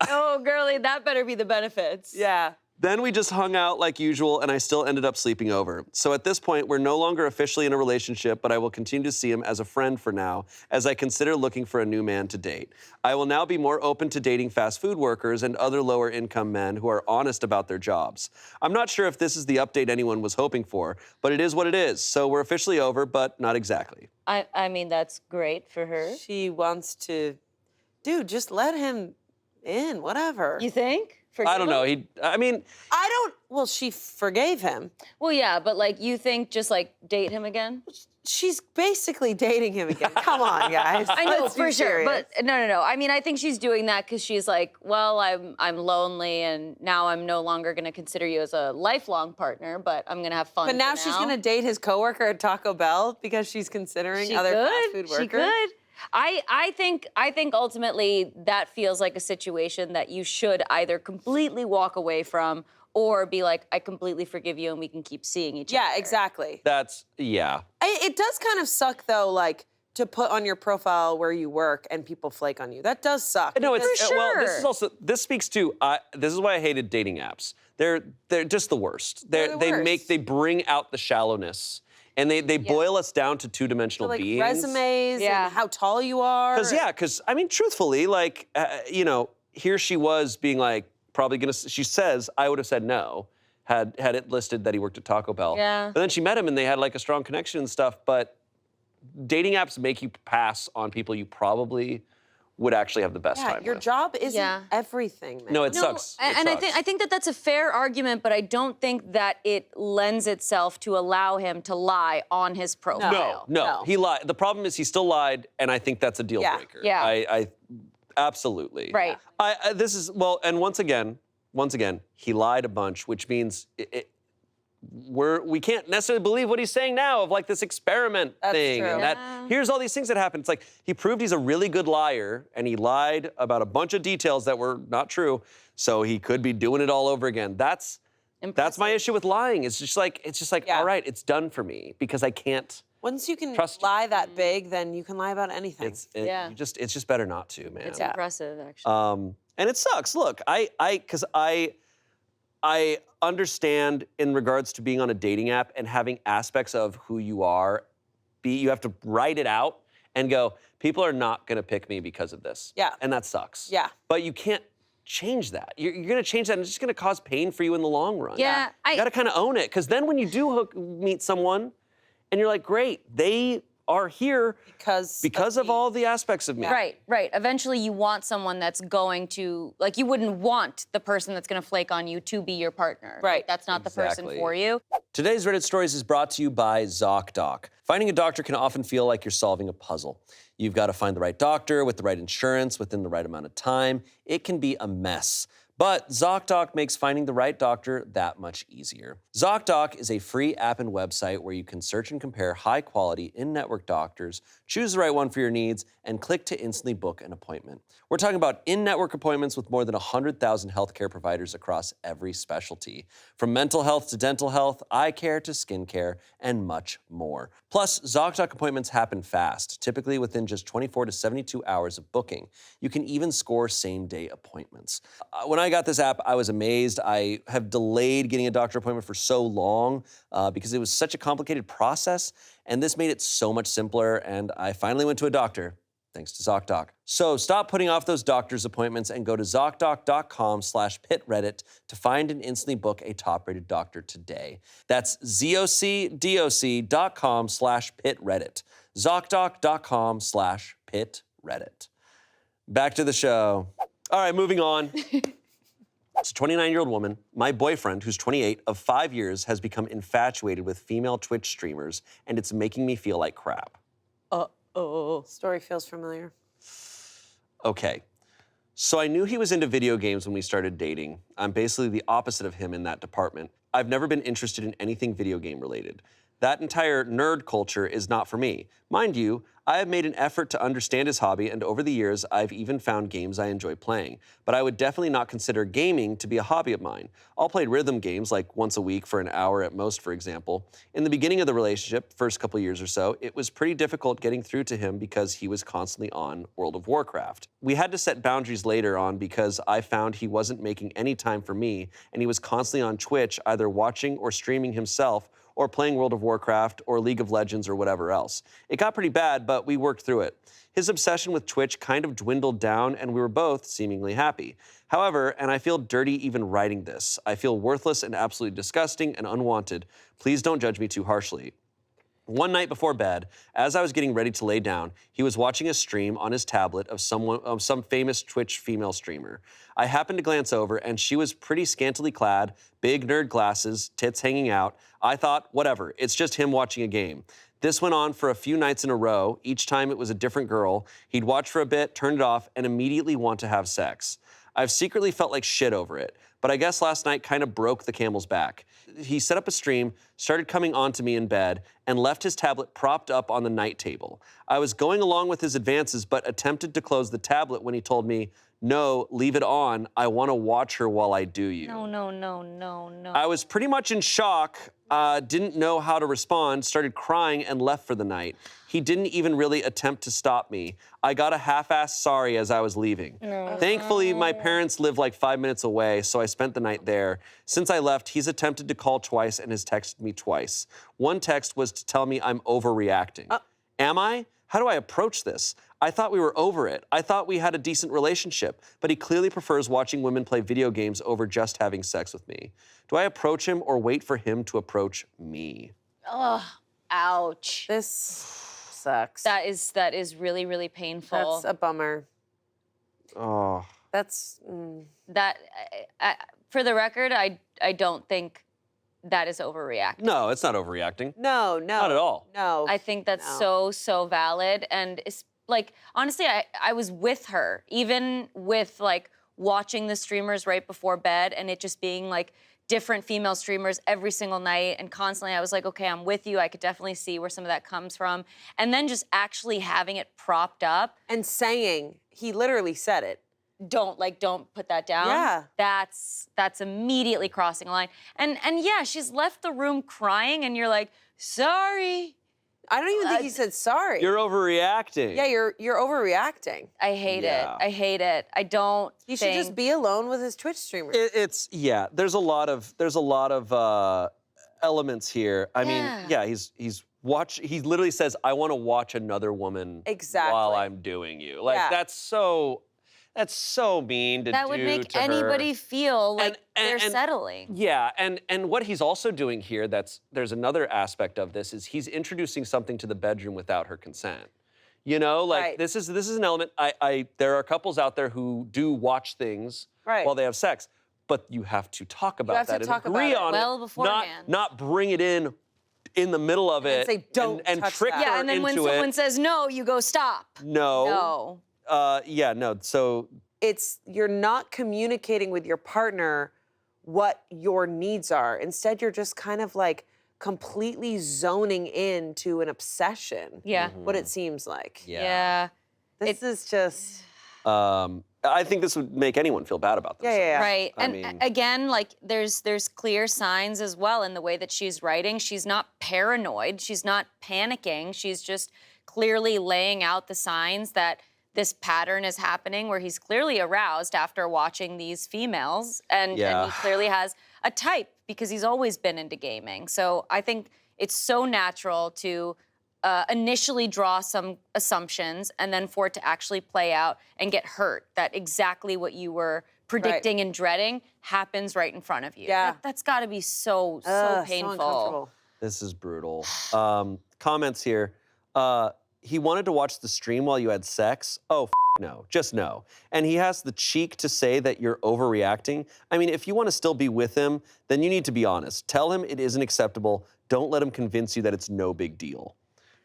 Oh, girlie, that better be the benefits. Yeah. Then we just hung out like usual, and I still ended up sleeping over. So at this point, we're no longer officially in a relationship, but I will continue to see him as a friend for now, as I consider looking for a new man to date. I will now be more open to dating fast food workers and other lower income men who are honest about their jobs. I'm not sure if this is the update anyone was hoping for, but it is what it is. So we're officially over, but not exactly. I mean, that's great for her. She wants to, dude, just let him in, whatever. You think? I don't know. Well, she forgave him. Well, yeah, but like, you think just like date him again? She's basically dating him again. Come on, guys. I know, Let's be for sure. serious. But no. I mean, I think she's doing that because she's like, well, I'm lonely, and now I'm no longer going to consider you as a lifelong partner, but I'm going to have fun. But now she's going to date his coworker at Taco Bell because she's considering She other could. fast food workers. She could. I think ultimately that feels like a situation that you should either completely walk away from or be like, I completely forgive you and we can keep seeing each other. Yeah, exactly. Yeah. It does kind of suck, though, like, to put on your profile where you work and people flake on you. That does suck. No, it's For well. This sure. is also this speaks to. This is why I hated dating apps. They're just the worst. They're the worst. They bring out the shallowness, and they boil us down to two-dimensional like beings. resumes Yeah. and how tall you are. Because I mean, truthfully, like here she was being like probably gonna. She says I would have said no had it listed that he worked at Taco Bell. Yeah. But then she met him and they had like a strong connection and stuff. But dating apps make you pass on people you probably would actually have the best time your with. job isn't Yeah. everything, man. No, it sucks. It And sucks. I think that that's a fair argument, but I don't think that it lends itself to allow him to lie on his profile. No, he lied. The problem is he still lied, and I think that's a deal Yeah. breaker. Yeah. I absolutely. Right. This is well, and once again, he lied a bunch, which means we can't necessarily believe what he's saying now of like this experiment thing. true. And Yeah. here's all these things that happen. It's like he proved he's a really good liar, and he lied about a bunch of details that were not true. So he could be doing it all over again. That's my Impressive. issue with lying. It's just like Yeah. all right, it's done for me because I can't. Once you can Trust you. lie that big, then you can lie about anything. Yeah. It's just better not to, man. It's impressive, actually. And it sucks. Look, because I understand in regards to being on a dating app and having aspects of who you are, you have to write it out and go, people are not gonna pick me because of this. Yeah. And that sucks. Yeah. But you can't change that. You're gonna change that and it's just gonna cause pain for you in the long run. Yeah, You gotta kind of own it, because then when you do meet someone and you're like, great, they are here because of all the aspects of me. Right. Eventually you want someone that's going to, like, you wouldn't want the person that's gonna flake on you to be your partner. Right. Like, that's not the person Exactly. for you. Today's Reddit Stories is brought to you by ZocDoc. Finding a doctor can often feel like you're solving a puzzle. You've got to find the right doctor with the right insurance within the right amount of time. It can be a mess. But ZocDoc makes finding the right doctor that much easier. ZocDoc is a free app and website where you can search and compare high-quality in-network doctors, choose the right one for your needs, and click to instantly book an appointment. We're talking about in-network appointments with more than 100,000 healthcare providers across every specialty, from mental health to dental health, eye care to skin care, and much more. Plus, ZocDoc appointments happen fast, typically within just 24 to 72 hours of booking. You can even score same-day appointments. When I got this app, I was amazed. I have delayed getting a doctor appointment for so long because it was such a complicated process, and this made it so much simpler, and I finally went to a doctor, thanks to ZocDoc. So stop putting off those doctor's appointments and go to ZocDoc.com/pitreddit to find and instantly book a top-rated doctor today. That's ZocDoc.com/pitreddit. ZocDoc.com/pitreddit. Back to the show. All right, moving on. It's a 29-year-old woman, my boyfriend, who's 28, of 5 years, has become infatuated with female Twitch streamers, and it's making me feel like crap. Story feels familiar. Okay, so I knew he was into video games when we started dating. I'm basically the opposite of him in that department. I've never been interested in anything video game related. That entire nerd culture is not for me. Mind you, I have made an effort to understand his hobby, and over the years, I've even found games I enjoy playing. But I would definitely not consider gaming to be a hobby of mine. I'll play rhythm games like once a week for an hour at most, for example. In the beginning of the relationship, first couple years or so, it was pretty difficult getting through to him because he was constantly on World of Warcraft. We had to set boundaries later on because I found he wasn't making any time for me, and he was constantly on Twitch, either watching or streaming himself, or playing World of Warcraft or League of Legends or whatever else. It got pretty bad, but we worked through it. His obsession with Twitch kind of dwindled down, and we were both seemingly happy. However, and I feel dirty even writing this, I feel worthless and absolutely disgusting and unwanted. Please don't judge me too harshly. One night before bed, as I was getting ready to lay down, he was watching a stream on his tablet of some famous Twitch female streamer. I happened to glance over, and she was pretty scantily clad, big nerd glasses, tits hanging out. I thought, whatever, it's just him watching a game. This went on for a few nights in a row. Each time it was a different girl. He'd watch for a bit, turn it off, and immediately want to have sex. I've secretly felt like shit over it, but I guess last night kind of broke the camel's back. He set up a stream, started coming on to me in bed, and left his tablet propped up on the night table. I was going along with his advances, but attempted to close the tablet when he told me, "No, leave it on. I want to watch her while I do you." No. I was pretty much in shock, didn't know how to respond, started crying, and left for the night. He didn't even really attempt to stop me. I got a half-assed sorry as I was leaving. Thankfully, my parents live like 5 minutes away, so I spent the night there. Since I left, he's attempted to call twice and has texted me twice. One text was to tell me I'm overreacting. Am I? How do I approach this? I thought we were over it. I thought we had a decent relationship, but he clearly prefers watching women play video games over just having sex with me. Do I approach him or wait for him to approach me? Ugh, ouch. This sucks. That is really, really painful. That's a bummer. Oh. That's That, for the record, I don't think that is overreacting. No, it's not overreacting. no. Not at all. No. I think that's so valid. And it's like, honestly, I was with her, even with like watching the streamers right before bed and it just being like different female streamers every single night and constantly I was like, okay, I'm with you. I could definitely see where some of that comes from. And then just actually having it propped up. And saying, he literally said it. Don't put that down. Yeah. That's immediately crossing a line. And yeah, she's left the room crying and you're like, sorry. I don't even think he said sorry. You're overreacting. Yeah, you're overreacting. I hate Yeah. it. I hate it. I don't He should just be alone with his Twitch streamers. There's a lot of elements here. I mean, yeah, he's he literally says, I want to watch another woman while I'm doing you. Like, that's so mean to do. That would make to anybody her. feel like they're settling. Yeah, and what he's also doing here, there's another aspect of this, is he's introducing something to the bedroom without her consent. You know, like this is an element. There are couples out there who do watch things while they have sex, but you have to talk about that and agree on it. Well beforehand. Not bring it in the middle of it and say, don't and touch trick that. her Yeah, and then when into someone it. says no, you go stop. No. No. So you're not communicating with your partner what your needs are. Instead, you're just kind of like completely zoning into an obsession. Yeah. What it seems like. Yeah. This is just. I think this would make anyone feel bad about themselves. Yeah. Right. I And mean- again, like there's clear signs as well in the way that she's writing. She's not paranoid. She's not panicking. She's just clearly laying out the signs that this pattern is happening where he's clearly aroused after watching these females and he clearly has a type because he's always been into gaming. So I think it's so natural to initially draw some assumptions and then for it to actually play out and get hurt, that exactly what you were predicting and dreading happens right in front of you. Yeah. That's got to be so So painful. uncomfortable. This is brutal. Comments here. He wanted to watch the stream while you had sex. Oh, no, just no. And he has the cheek to say that you're overreacting. I mean, if you want to still be with him, then you need to be honest. Tell him it isn't acceptable. Don't let him convince you that it's no big deal.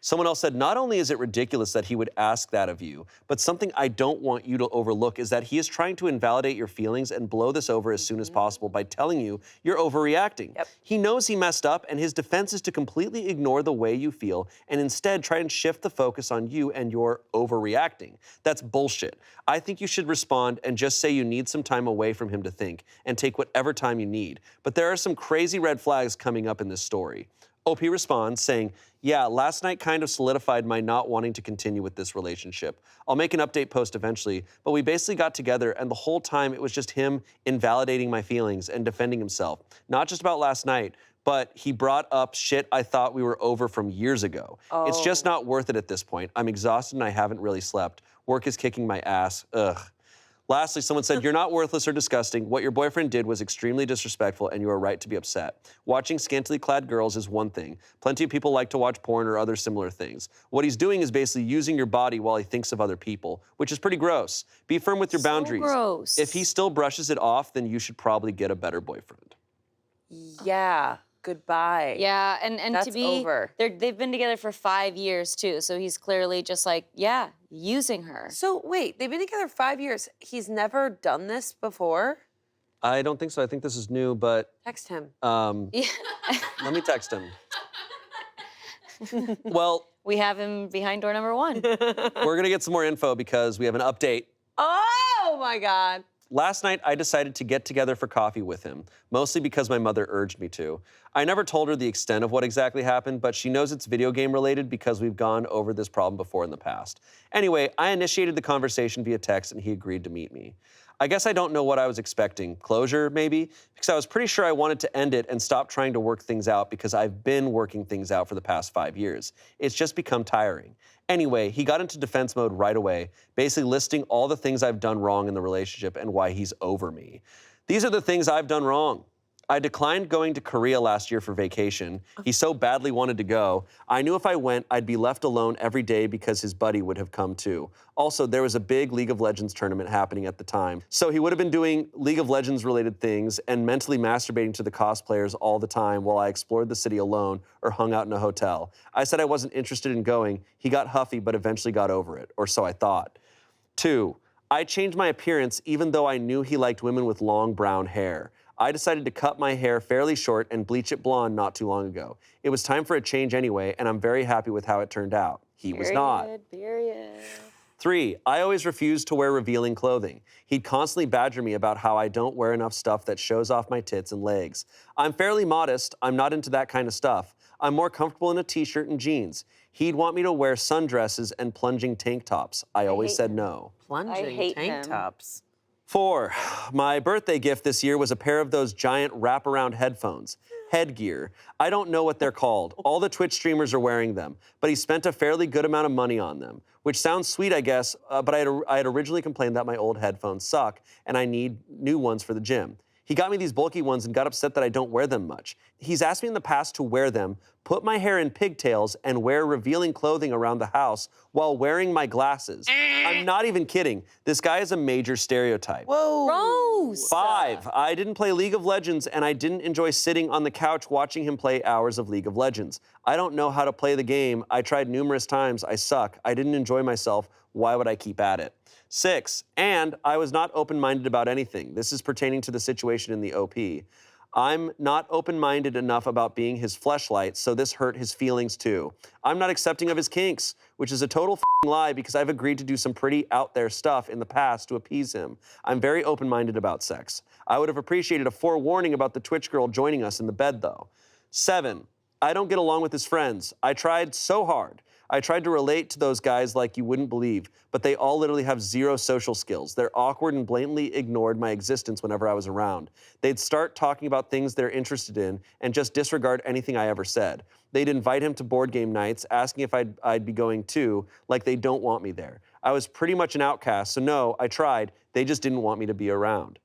Someone else said, not only is it ridiculous that he would ask that of you, but something I don't want you to overlook is that he is trying to invalidate your feelings and blow this over as soon as possible by telling you you're overreacting. Yep. He knows he messed up, and his defense is to completely ignore the way you feel and instead try and shift the focus on you and your overreacting. That's bullshit. I think you should respond and just say you need some time away from him to think and take whatever time you need. But there are some crazy red flags coming up in this story. OP responds saying, yeah, last night kind of solidified my not wanting to continue with this relationship. I'll make an update post eventually, but we basically got together and the whole time it was just him invalidating my feelings and defending himself. Not just about last night, but he brought up shit I thought we were over from years ago. It's just not worth it at this point. I'm exhausted and I haven't really slept. Work is kicking my ass. Ugh. Lastly, someone said, you're not worthless or disgusting. What your boyfriend did was extremely disrespectful and you are right to be upset. Watching scantily clad girls is one thing. Plenty of people like to watch porn or other similar things. What he's doing is basically using your body while he thinks of other people, which is pretty gross. Be firm with your boundaries. Gross. If he still brushes it off, then you should probably get a better boyfriend. Yeah. Goodbye. Yeah, and That's to be over. They've been together for 5 years too, so he's clearly just like, yeah, using her. So wait, they've been together 5 years. He's never done this before? I don't think so. I think this is new, but Text him. Yeah. let me text him. Well, We have him behind door number 1. we're gonna get some more info because we have an update. Oh my God. Last night, I decided to get together for coffee with him, mostly because my mother urged me to. I never told her the extent of what exactly happened, but she knows it's video game related because we've gone over this problem before in the past. Anyway, I initiated the conversation via text and he agreed to meet me. I guess I don't know what I was expecting. Closure, maybe? Because I was pretty sure I wanted to end it and stop trying to work things out because I've been working things out for the past 5 years. It's just become tiring. Anyway, he got into defense mode right away, basically listing all the things I've done wrong in the relationship and why he's over me. These are the things I've done wrong. I declined going to Korea last year for vacation. He so badly wanted to go. I knew if I went, I'd be left alone every day because his buddy would have come too. Also, there was a big League of Legends tournament happening at the time. So he would have been doing League of Legends related things and mentally masturbating to the cosplayers all the time while I explored the city alone or hung out in a hotel. I said I wasn't interested in going. He got huffy, but eventually got over it, or so I thought. 2, I changed my appearance even though I knew he liked women with long brown hair. I decided to cut my hair fairly short and bleach it blonde not too long ago. It was time for a change anyway, and I'm very happy with how it turned out. He was not. Period. 3, I always refused to wear revealing clothing. He'd constantly badger me about how I don't wear enough stuff that shows off my tits and legs. I'm fairly modest. I'm not into that kind of stuff. I'm more comfortable in a t-shirt and jeans. He'd want me to wear sundresses and plunging tank tops. I always said no. Plunging hate tank him. tops. 4, my birthday gift this year was a pair of those giant wraparound headphones. headgear. I don't know what they're called. All the Twitch streamers are wearing them, but he spent a fairly good amount of money on them, which sounds sweet, I guess, but I had originally complained that my old headphones suck and I need new ones for the gym. He got me these bulky ones and got upset that I don't wear them much. He's asked me in the past to wear them, put my hair in pigtails, and wear revealing clothing around the house while wearing my glasses. I'm not even kidding. This guy is a major stereotype. Whoa. Gross. 5, I didn't play League of Legends and I didn't enjoy sitting on the couch watching him play hours of League of Legends. I don't know how to play the game. I tried numerous times. I suck. I didn't enjoy myself. Why would I keep at it? 6, and I was not open-minded about anything. This is pertaining to the situation in the OP. I'm not open-minded enough about being his fleshlight, so this hurt his feelings too. I'm not accepting of his kinks, which is a total lie because I've agreed to do some pretty out there stuff in the past to appease him. I'm very open-minded about sex. I would have appreciated a forewarning about the Twitch girl joining us in the bed though. 7, I don't get along with his friends. I tried so hard. I tried to relate to those guys like you wouldn't believe, but they all literally have zero social skills. They're awkward and blatantly ignored my existence whenever I was around. They'd start talking about things they're interested in and just disregard anything I ever said. They'd invite him to board game nights, asking if I'd be going too, like they don't want me there. I was pretty much an outcast, so no, I tried. They just didn't want me to be around.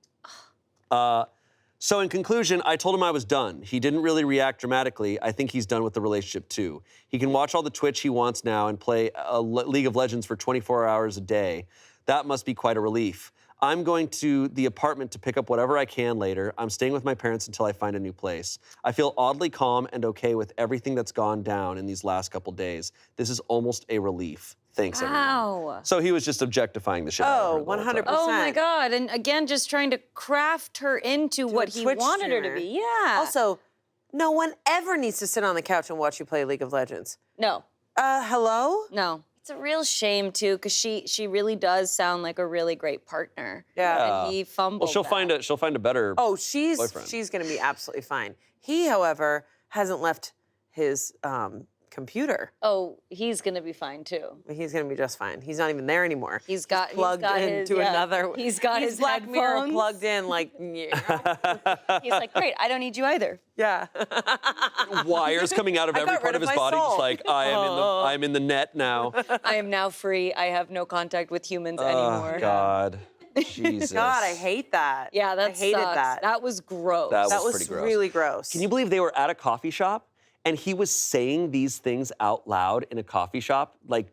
So in conclusion, I told him I was done. He didn't really react dramatically. I think he's done with the relationship too. He can watch all the Twitch he wants now and play League of Legends for 24 hours a day. That must be quite a relief. I'm going to the apartment to pick up whatever I can later. I'm staying with my parents until I find a new place. I feel oddly calm and okay with everything that's gone down in these last couple days. This is almost a relief. Thanks, everyone. Wow. So he was just objectifying the shit out of her. Oh, the whole time. 100%. Oh my God. And again, just trying to craft her into what he Twitch wanted her to streamer. be. Yeah. Also, no one ever needs to sit on the couch and watch you play League of Legends. No. Hello? No. It's a real shame too, because she really does sound like a really great partner. Yeah. And he fumbled. Well, she'll find a better. Oh, boyfriend. she's going to be absolutely fine. He, however, hasn't left his computer. Oh, he's gonna be fine too. He's going to be just fine. He's not even there anymore. He's got plugged his, into yeah. another. He's got his Black Mirror headphones. plugged in, like. Yeah. He's like, great. I don't need you either. Wires coming out of I every got part rid of his of my body, just soul. like I'm in the net now. I am now free. I have no contact with humans anymore. Oh God, Jesus. God, I hate that. Yeah, that I hated sucks. that. That was gross. That That was was pretty gross. really gross. Can you believe they were at a coffee shop and he was saying these things out loud in a coffee shop, like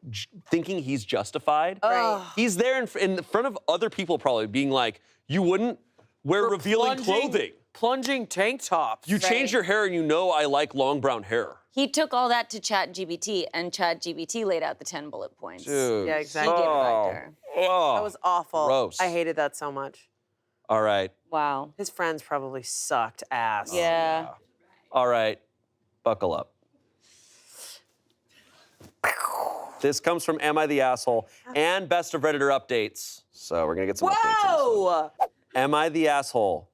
thinking he's justified? Right. He's there in front of other people, probably being like, "You wouldn't wear revealing clothing. Plunging tank tops. You changed your hair, and you know I like long brown hair." He took all that to Chat GPT, and Chat GPT laid out the 10 bullet points. Dude. Yeah, He exactly. gave it Oh. back to her. Oh. That was awful. Gross. I hated that so much. All right. Wow. His friends probably sucked ass. Yeah. All right. Buckle up. This comes from Am I the Asshole and Best of Redditor updates. So we're going to get some updates. on this one. Whoa! Am I the asshole?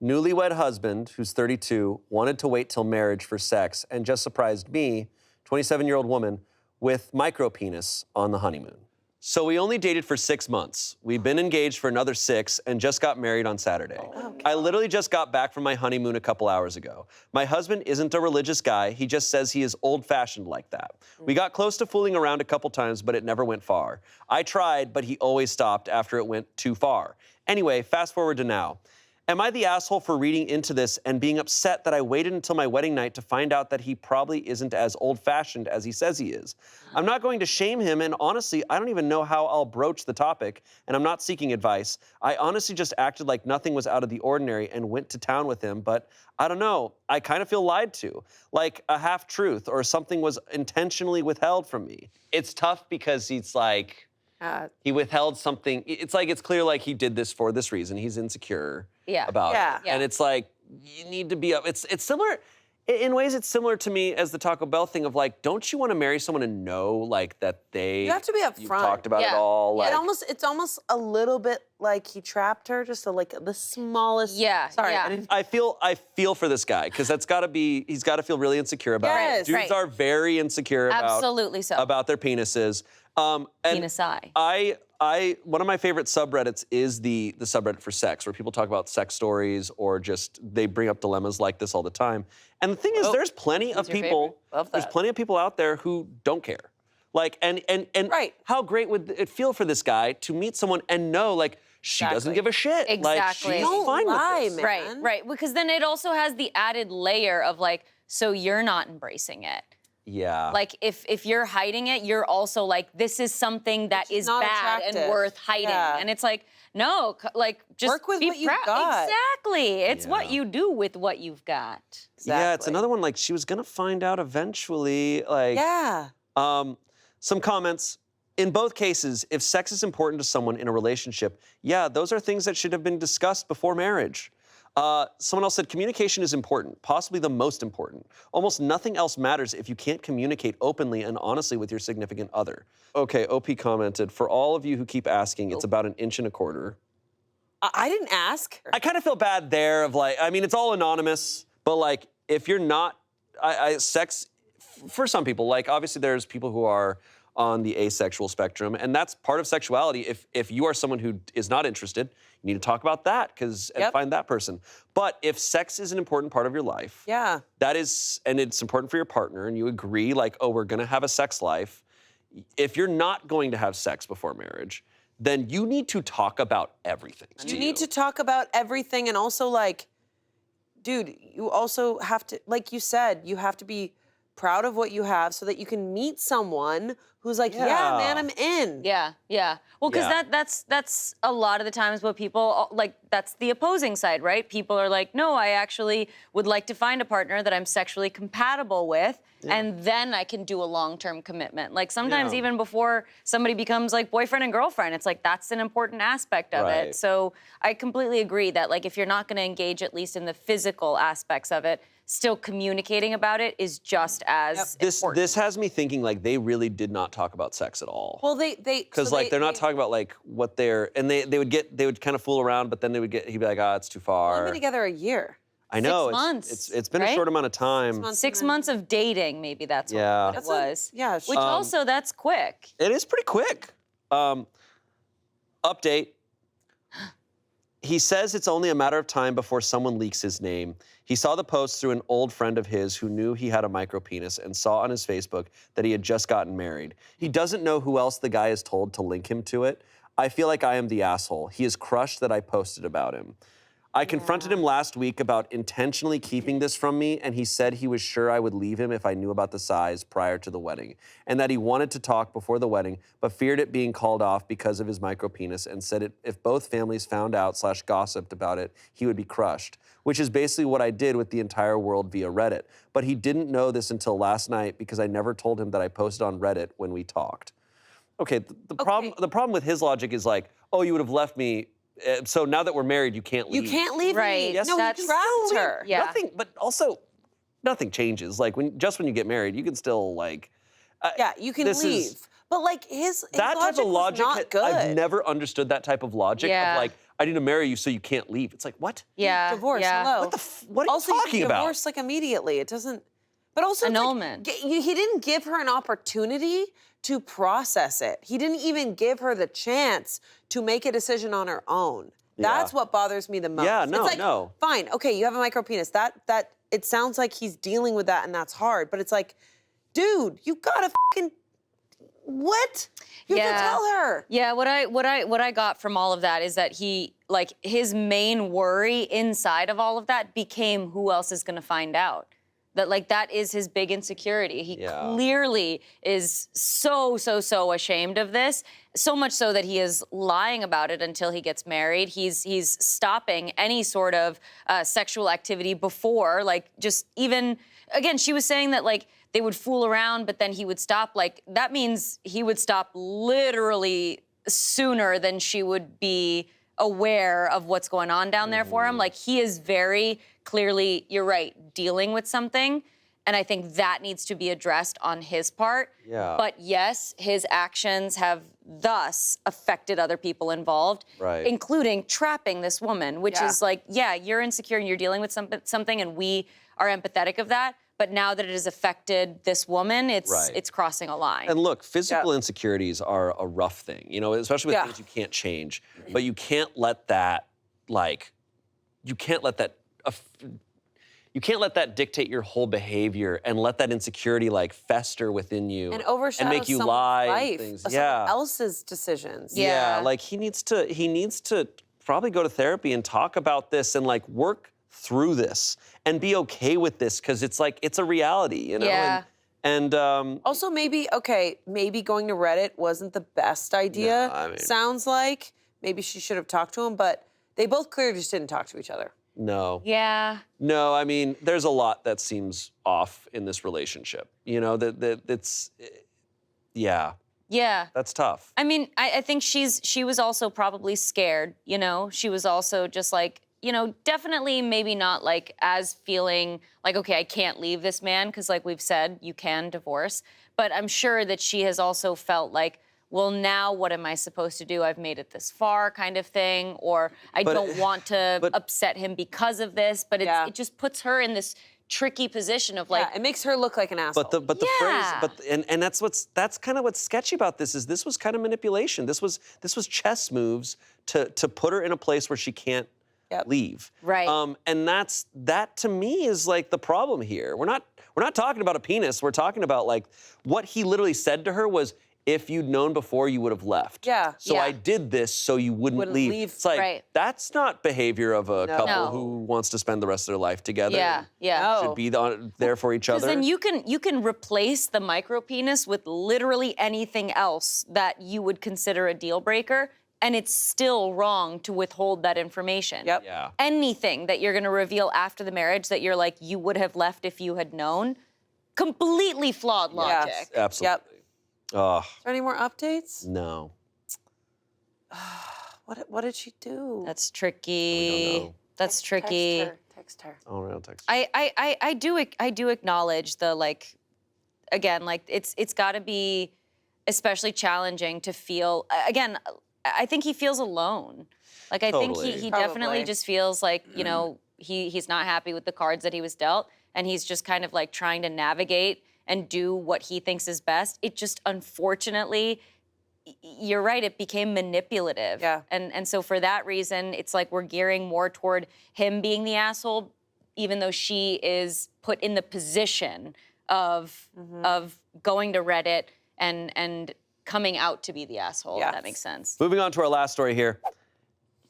Newlywed husband, who's 32, wanted to wait till marriage for sex and just surprised me, 27-year-old woman, with micropenis on the honeymoon. So we only dated for 6 months. We've been engaged for another 6 and just got married on Saturday. I literally just got back from my honeymoon a couple hours ago. My husband isn't a religious guy. He just says he is old-fashioned like that. We got close to fooling around a couple times, but it never went far. I tried, but he always stopped after it went too far. Anyway, fast forward to now. Am I the asshole for reading into this and being upset that I waited until my wedding night to find out that he probably isn't as old-fashioned as he says he is? I'm not going to shame him, and honestly, I don't even know how I'll broach the topic, and I'm not seeking advice. I honestly just acted like nothing was out of the ordinary and went to town with him, but I don't know. I kind of feel lied to, like a half-truth or something was intentionally withheld from me. It's tough because he's like, he withheld something. It's like, it's clear like he did this for this reason. He's insecure about Yeah. it. And it's like, you need to be up. It's similar, in ways it's similar to me as the Taco Bell thing of like, don't you want to marry someone and know like that they— You have to be upfront. You've talked about it Yeah. all. Like, It's almost a little bit like he trapped her, just like the smallest. Yeah, Sorry, yeah. I didn't. I feel for this guy because he's got to feel really insecure about it. Yes. Dudes Right. are very insecure Absolutely so. about their penises. And Dina Sai. one of my favorite subreddits is the subreddit for sex, where people talk about sex stories or just they bring up dilemmas like this all the time. And the thing is, there's plenty of your people. favorite? Love There's that. plenty of people out there who don't care. Like, and Right. how great would it feel for this guy to meet someone and know, like, she doesn't Exactly. give a shit. Like, Exactly. she's Don't fine lie, with this. man. Right. Because then it also has the added layer of like, so you're not embracing it. Yeah. Like if you're hiding it, you're also like, this is something that is not bad and attractive. worth hiding. Yeah. And it's like, no, like just Work with be what you've got. Exactly. It's what Yeah. you do with what you've got. Yeah, it's Exactly. another one, like, she was gonna find out eventually, like. Yeah. Some comments. In both cases, if sex is important to someone in a relationship, yeah, those are things that should have been discussed before marriage. Someone else said, communication is important, possibly the most important. Almost nothing else matters if you can't communicate openly and honestly with your significant other. Okay, OP commented, for all of you who keep asking, it's about 1.25 inches. I didn't ask. I kind of feel bad there of like, I mean, it's all anonymous, but like, if you're not, sex, for some people, like obviously there's people who are on the asexual spectrum, and that's part of sexuality. If you are someone who is not interested, you need to talk about that and Yep. find that person. But if sex is an important part of your life, Yeah. that is, and it's important for your partner, and you agree like, oh, we're gonna have a sex life. If you're not going to have sex before marriage, then you need to talk about everything. You need to talk about everything, and also like, dude, you also have to, like you said, you have to be proud of what you have so that you can meet someone who's like, yeah, Yeah. man, I'm in. Yeah. Well, because Yeah. that's a lot of the times what people like. That's the opposing side, right? People are like, no, I actually would like to find a partner that I'm sexually compatible with, and then I can do a long-term commitment. Like sometimes Yeah. even before somebody becomes like boyfriend and girlfriend, it's like that's an important aspect of Right. it. So I completely agree that like if you're not going to engage at least in the physical aspects of it, still communicating about it is just as important. This has me thinking like they really did not talk about sex at all. Well, they Because so like they're not talking about like what they're, and they would kind of fool around, but then he'd be like, ah, it's too They've far. been together a year. I know 6 months, it's been a right? short amount of time. 6 months. 6 months of dating, maybe that's Yeah. what it That's was. yeah. Which also, that's quick. It is pretty quick. Update. He says it's only a matter of time before someone leaks his name. He saw the post through an old friend of his who knew he had a micro penis and saw on his Facebook that he had just gotten married. He doesn't know who else the guy is told to link him to it. I feel like I am the asshole. He is crushed that I posted about him. I confronted him last week about intentionally keeping this from me, and he said he was sure I would leave him if I knew about the size prior to the wedding, and that he wanted to talk before the wedding, but feared it being called off because of his micro penis, and said if both families found out / gossiped about it, he would be crushed, which is basically what I did with the entire world via Reddit. But he didn't know this until last night because I never told him that I posted on Reddit when we talked. Okay, the problem with his logic is like, oh, you would have left me. So now that we're married, you can't leave. You can't leave Right. me. Yes, No, that's you trapped her. Yeah. Nothing, but also nothing changes. Like when you get married, you can still like. Yeah, you can this leave. is- But like his That type of logic, was not good. I've never understood that type of logic Yeah. of like, I need to marry you so you can't leave. It's like, what? Yeah. Divorce. Yeah. Hello. What are also, you talking you about? divorce like immediately. It doesn't. But also, it's like, Annulment. he didn't give her an opportunity to process it. He didn't even give her the chance to make a decision on her own. That's what bothers me the most. Yeah, no, it's like, no. Fine, okay, you have a micro penis. That it sounds like he's dealing with that, and that's hard. But it's like, dude, you gotta fucking what? You have to Yeah. tell her. Yeah, what I got from all of that is that he like his main worry inside of all of that became who else is going to find out. That like that is his big insecurity. He Yeah. clearly is so ashamed of this, so much so that he is lying about it until he gets married. He's stopping any sort of sexual activity before, like just even again, she was saying that like they would fool around, but then he would stop. Like that means he would stop literally sooner than she would be aware of what's going on down there for him. Like he is very clearly, you're right, dealing with something. And I think that needs to be addressed on his part. Yeah. But yes, his actions have thus affected other people involved, Right. including trapping this woman, which Yeah. is like, yeah, you're insecure and you're dealing with something and we are empathetic of that. But now that it has affected this woman, Right. it's crossing a line. And look, physical insecurities are a rough thing, you know, especially with things you can't change. But you can't let that, like, you can't let that dictate your whole behavior and let that insecurity like fester within you And overshadow make you someone's lie life, and things. someone else's decisions. Yeah. Like he needs to probably go to therapy and talk about this and like work through this and be okay with this because it's like it's a reality, you know. Yeah. And Also, maybe going to Reddit wasn't the best idea. No, I mean- sounds like maybe she should have talked to him, but they both clearly just didn't talk to each other. no. Yeah. No, I mean, there's a lot that seems off in this relationship. You know, Yeah. that's tough. I mean, I think she was also probably scared, you know? She was also just like, you know, definitely maybe not like as feeling like, okay, I can't leave this man, because like we've said, you can divorce. But I'm sure that she has also felt like, well, now what am I supposed to do? I've made it this far kind of thing, or I don't want to upset him because of this, but it just puts her in this tricky position of like, it makes her look like an asshole. But the phrase, and that's kind of what's sketchy about this is this was kind of manipulation. This was chess moves to put her in a place where she can't leave. Right. And that to me is like the problem here. We're not talking about a penis. We're talking about like what he literally said to her was, if you'd known before, you would have left. Yeah. So I did this so you wouldn't leave. It's like, that's not behavior of a couple who wants to spend the rest of their life together. Yeah, No. Should be there for each other. Because then you can replace the micro penis with literally anything else that you would consider a deal breaker, and it's still wrong to withhold that information. Yep. Yeah. Anything that you're going to reveal after the marriage that you're like, you would have left if you had known, completely flawed logic. Yes. Absolutely. Yep. Oh, Is there any more updates? no. What did she do? That's tricky. We don't know. That's tricky. Text her. Oh, real text. I do acknowledge the like, again, like it's got to be especially challenging to feel. Again, I think he feels alone. Like I think Totally. he Probably. definitely just feels like, you know, he's not happy with the cards that he was dealt, and he's just kind of like trying to navigate and do what he thinks is best. It just, unfortunately, you're right, it became manipulative. Yeah. And so for that reason, it's like we're gearing more toward him being the asshole, even though she is put in the position of going to Reddit and coming out to be the asshole, if that makes sense. Moving on to our last story here.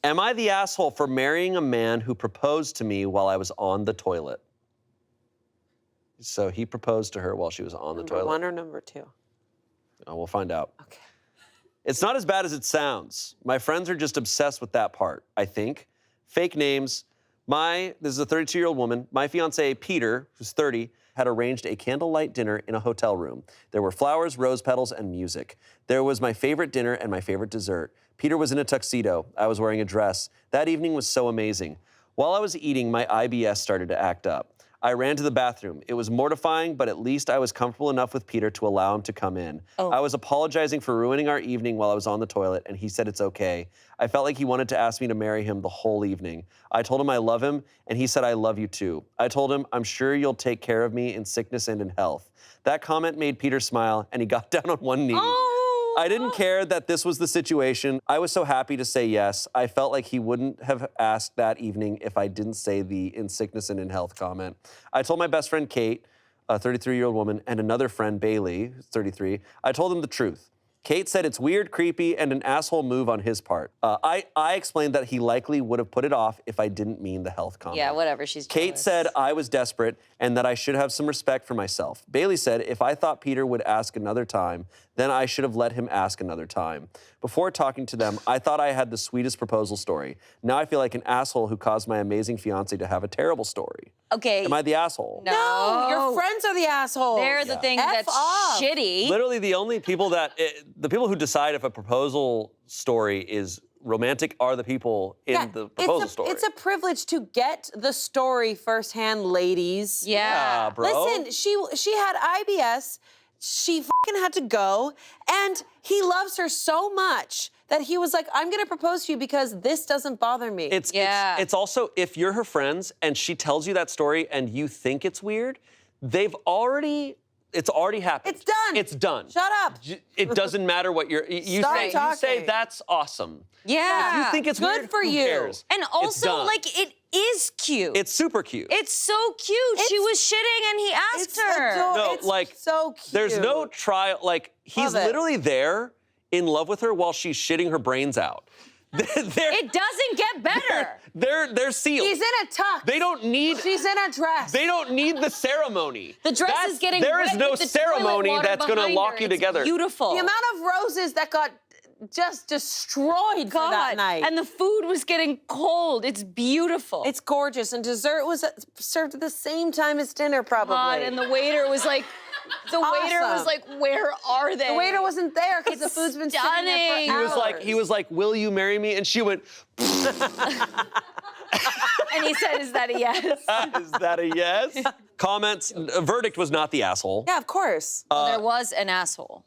Am I the asshole for marrying a man who proposed to me while I was on the toilet? So he proposed to her while she was on the toilet. Number 1 or number 2? Oh, we'll find out. Okay. It's not as bad as it sounds. My friends are just obsessed with that part, I think. Fake names. This is a 32-year-old woman. My fiance, Peter, who's 30, had arranged a candlelight dinner in a hotel room. There were flowers, rose petals, and music. There was my favorite dinner and my favorite dessert. Peter was in a tuxedo. I was wearing a dress. That evening was so amazing. While I was eating, my IBS started to act up. I ran to the bathroom. It was mortifying, but at least I was comfortable enough with Peter to allow him to come in. I was apologizing for ruining our evening while I was on the toilet, and he said it's okay. I felt like he wanted to ask me to marry him the whole evening. I told him I love him, and he said I love you too. I told him, I'm sure you'll take care of me in sickness and in health. That comment made Peter smile, and he got down on one knee. I didn't care that this was the situation. I was so happy to say yes. I felt like he wouldn't have asked that evening if I didn't say the in sickness and in health comment. I told my best friend Kate, a 33-year-old woman, and another friend, Bailey, who's 33, I told them the truth. Kate said it's weird, creepy, and an asshole move on his part. I explained that he likely would have put it off if I didn't mean the health comment. Yeah, whatever, she's Kate jealous. said I was desperate and that I should have some respect for myself. Bailey said if I thought Peter would ask another time, then I should have let him ask another time. Before talking to them, I thought I had the sweetest proposal story. Now I feel like an asshole who caused my amazing fiancé to have a terrible story. Okay. Am I the asshole? No, your friends are the assholes. They're the thing F that's off. shitty. Literally the only people the people who decide if a proposal story is romantic are the people in the proposal story. It's a privilege to get the story firsthand, ladies. Yeah. bro. Listen, she had IBS. She fucking had to go, and he loves her so much that he was like, I'm gonna propose to you because this doesn't bother me. It's also, if you're her friends and she tells you that story and you think it's weird, it's already happened. It's done. It's done. Shut up. It doesn't matter what you Stop say. You talking. say that's awesome. Yeah. If you think it's Good weird, for who you. cares? And It's also, done. like, it is cute. It's super cute. It's so cute. She was shitting and he asked It's her. No, it's like, so cute. There's no trial. Like, he's Love it. literally there in love with her while she's shitting her brains out. It doesn't get better. They're sealed. He's in a tux. They don't need. She's in a dress. They don't need the ceremony. The dress is getting There wet is no with the ceremony toilet water that's going to behind lock her. you It's together. Beautiful. The amount of roses that got just destroyed for that night. And the food was getting cold. It's beautiful. It's gorgeous. And dessert was served at the same time as dinner, probably. God, and the waiter was like, where are they? The waiter wasn't there because the food's been sitting there stunning. for hours. He was like, will you marry me? And she went, And he said, is that a yes? is that a yes? Comments, verdict was not the asshole. Yeah, of course. Well, there was an asshole.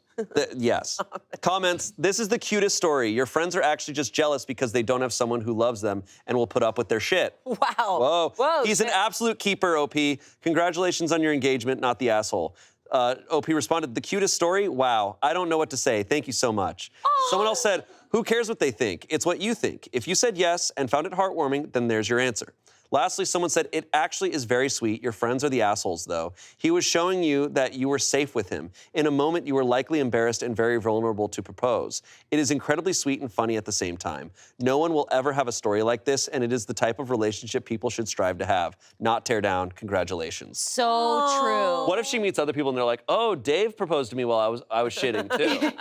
Yes. Comments, this is the cutest story. Your friends are actually just jealous because they don't have someone who loves them and will put up with their shit. Wow. Whoa. He's an shit. absolute keeper, OP. Congratulations on your engagement, not the asshole. OP responded, the cutest story? Wow. I don't know what to say. Thank you so much. Someone else said, who cares what they think? It's what you think. If you said yes and found it heartwarming, then there's your answer. Lastly, someone said, it actually is very sweet. Your friends are the assholes, though. He was showing you that you were safe with him. In a moment, you were likely embarrassed and very vulnerable to propose. It is incredibly sweet and funny at the same time. No one will ever have a story like this, and it is the type of relationship people should strive to have, not tear down. Congratulations. So true. What if she meets other people and they're like, oh, Dave proposed to me while I was shitting, too. And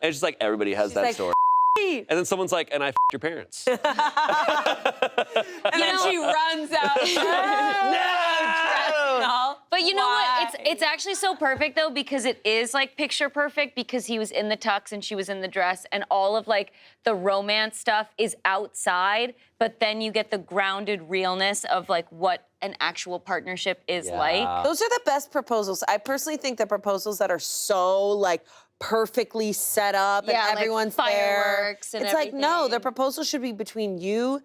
it's just like, everybody has that like, story. And then someone's like, and I f***ed your parents. And then she runs out. No! But you know what? It's actually so perfect though because it is like picture perfect because he was in the tux and she was in the dress and all of like the romance stuff is outside, but then you get the grounded realness of like what an actual partnership is like. Those are the best proposals. I personally think the proposals that are so like perfectly set up and Yeah, like everyone's fireworks there. and It's like, no, the everything. proposal should be between you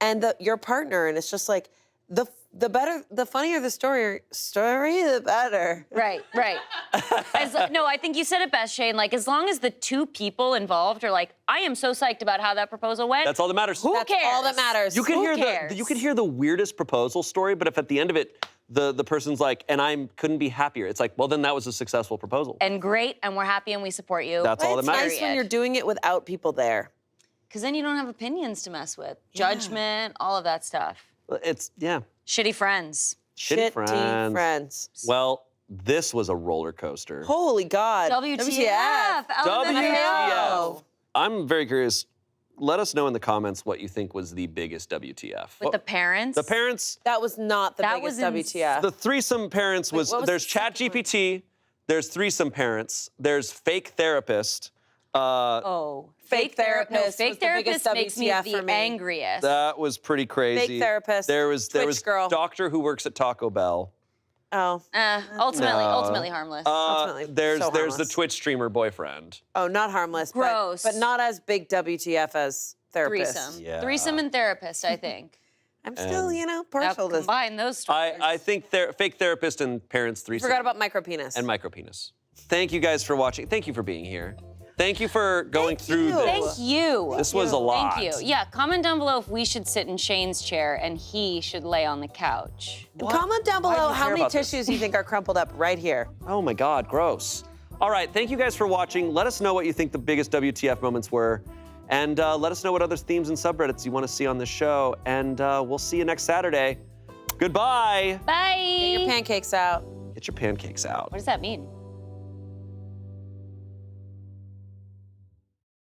and your partner. And it's just like the funnier the story, the better. Right. No, I think you said it best, Shane. Like, as long as the two people involved are like, I am so psyched about how that proposal went. That's all that matters. Who That's cares? all that matters. You can Who hear cares? you can hear the weirdest proposal story, but if at the end of it, the person's like, and I couldn't be happier. It's like, well, then that was a successful proposal. And great, and we're happy and we support you. That's all that It's matters. nice when you're doing it without people there. Because then you don't have opinions to mess with. Judgment, all of that stuff. Yeah. Shitty friends. Shitty friends. Well, this was a roller coaster. Holy God. WTF. WTF. I'm very curious. Let us know in the comments what you think was the biggest WTF. With the parents. The parents, That was not the That biggest was WTF. the threesome parents Wait, what was there's the Chat second one? GPT, there's threesome parents, there's fake therapist. Oh. Fake therapist No, was fake the biggest therapist makes me WTF the for me. angriest. That was pretty crazy. Fake therapist, There was Twitch girl. doctor who works at Taco Bell. Oh. Ultimately harmless. Ultimately, There's so the harmless. Twitch streamer boyfriend. Oh, not harmless. Gross. But not as big WTF as therapist. Threesome. Yeah. Threesome and therapist, I think. I'm still, Now partial to this. combine those stories. I think fake therapist and parents threesome. Forgot about micropenis. and micropenis. Thank you guys for watching. Thank you for being here. Thank you for going through you. this. Thank you. This was a lot. Thank you. Yeah, comment down below if we should sit in Shane's chair and he should lay on the couch. And comment down Why do below you how care many about this? tissues you think are crumpled up right here. Oh my God, gross. All right, thank you guys for watching. Let us know what you think the biggest WTF moments were. And let us know what other themes and subreddits you want to see on this show. And we'll see you next Saturday. Goodbye. Bye. Get your pancakes out. Get your pancakes out. What does that mean?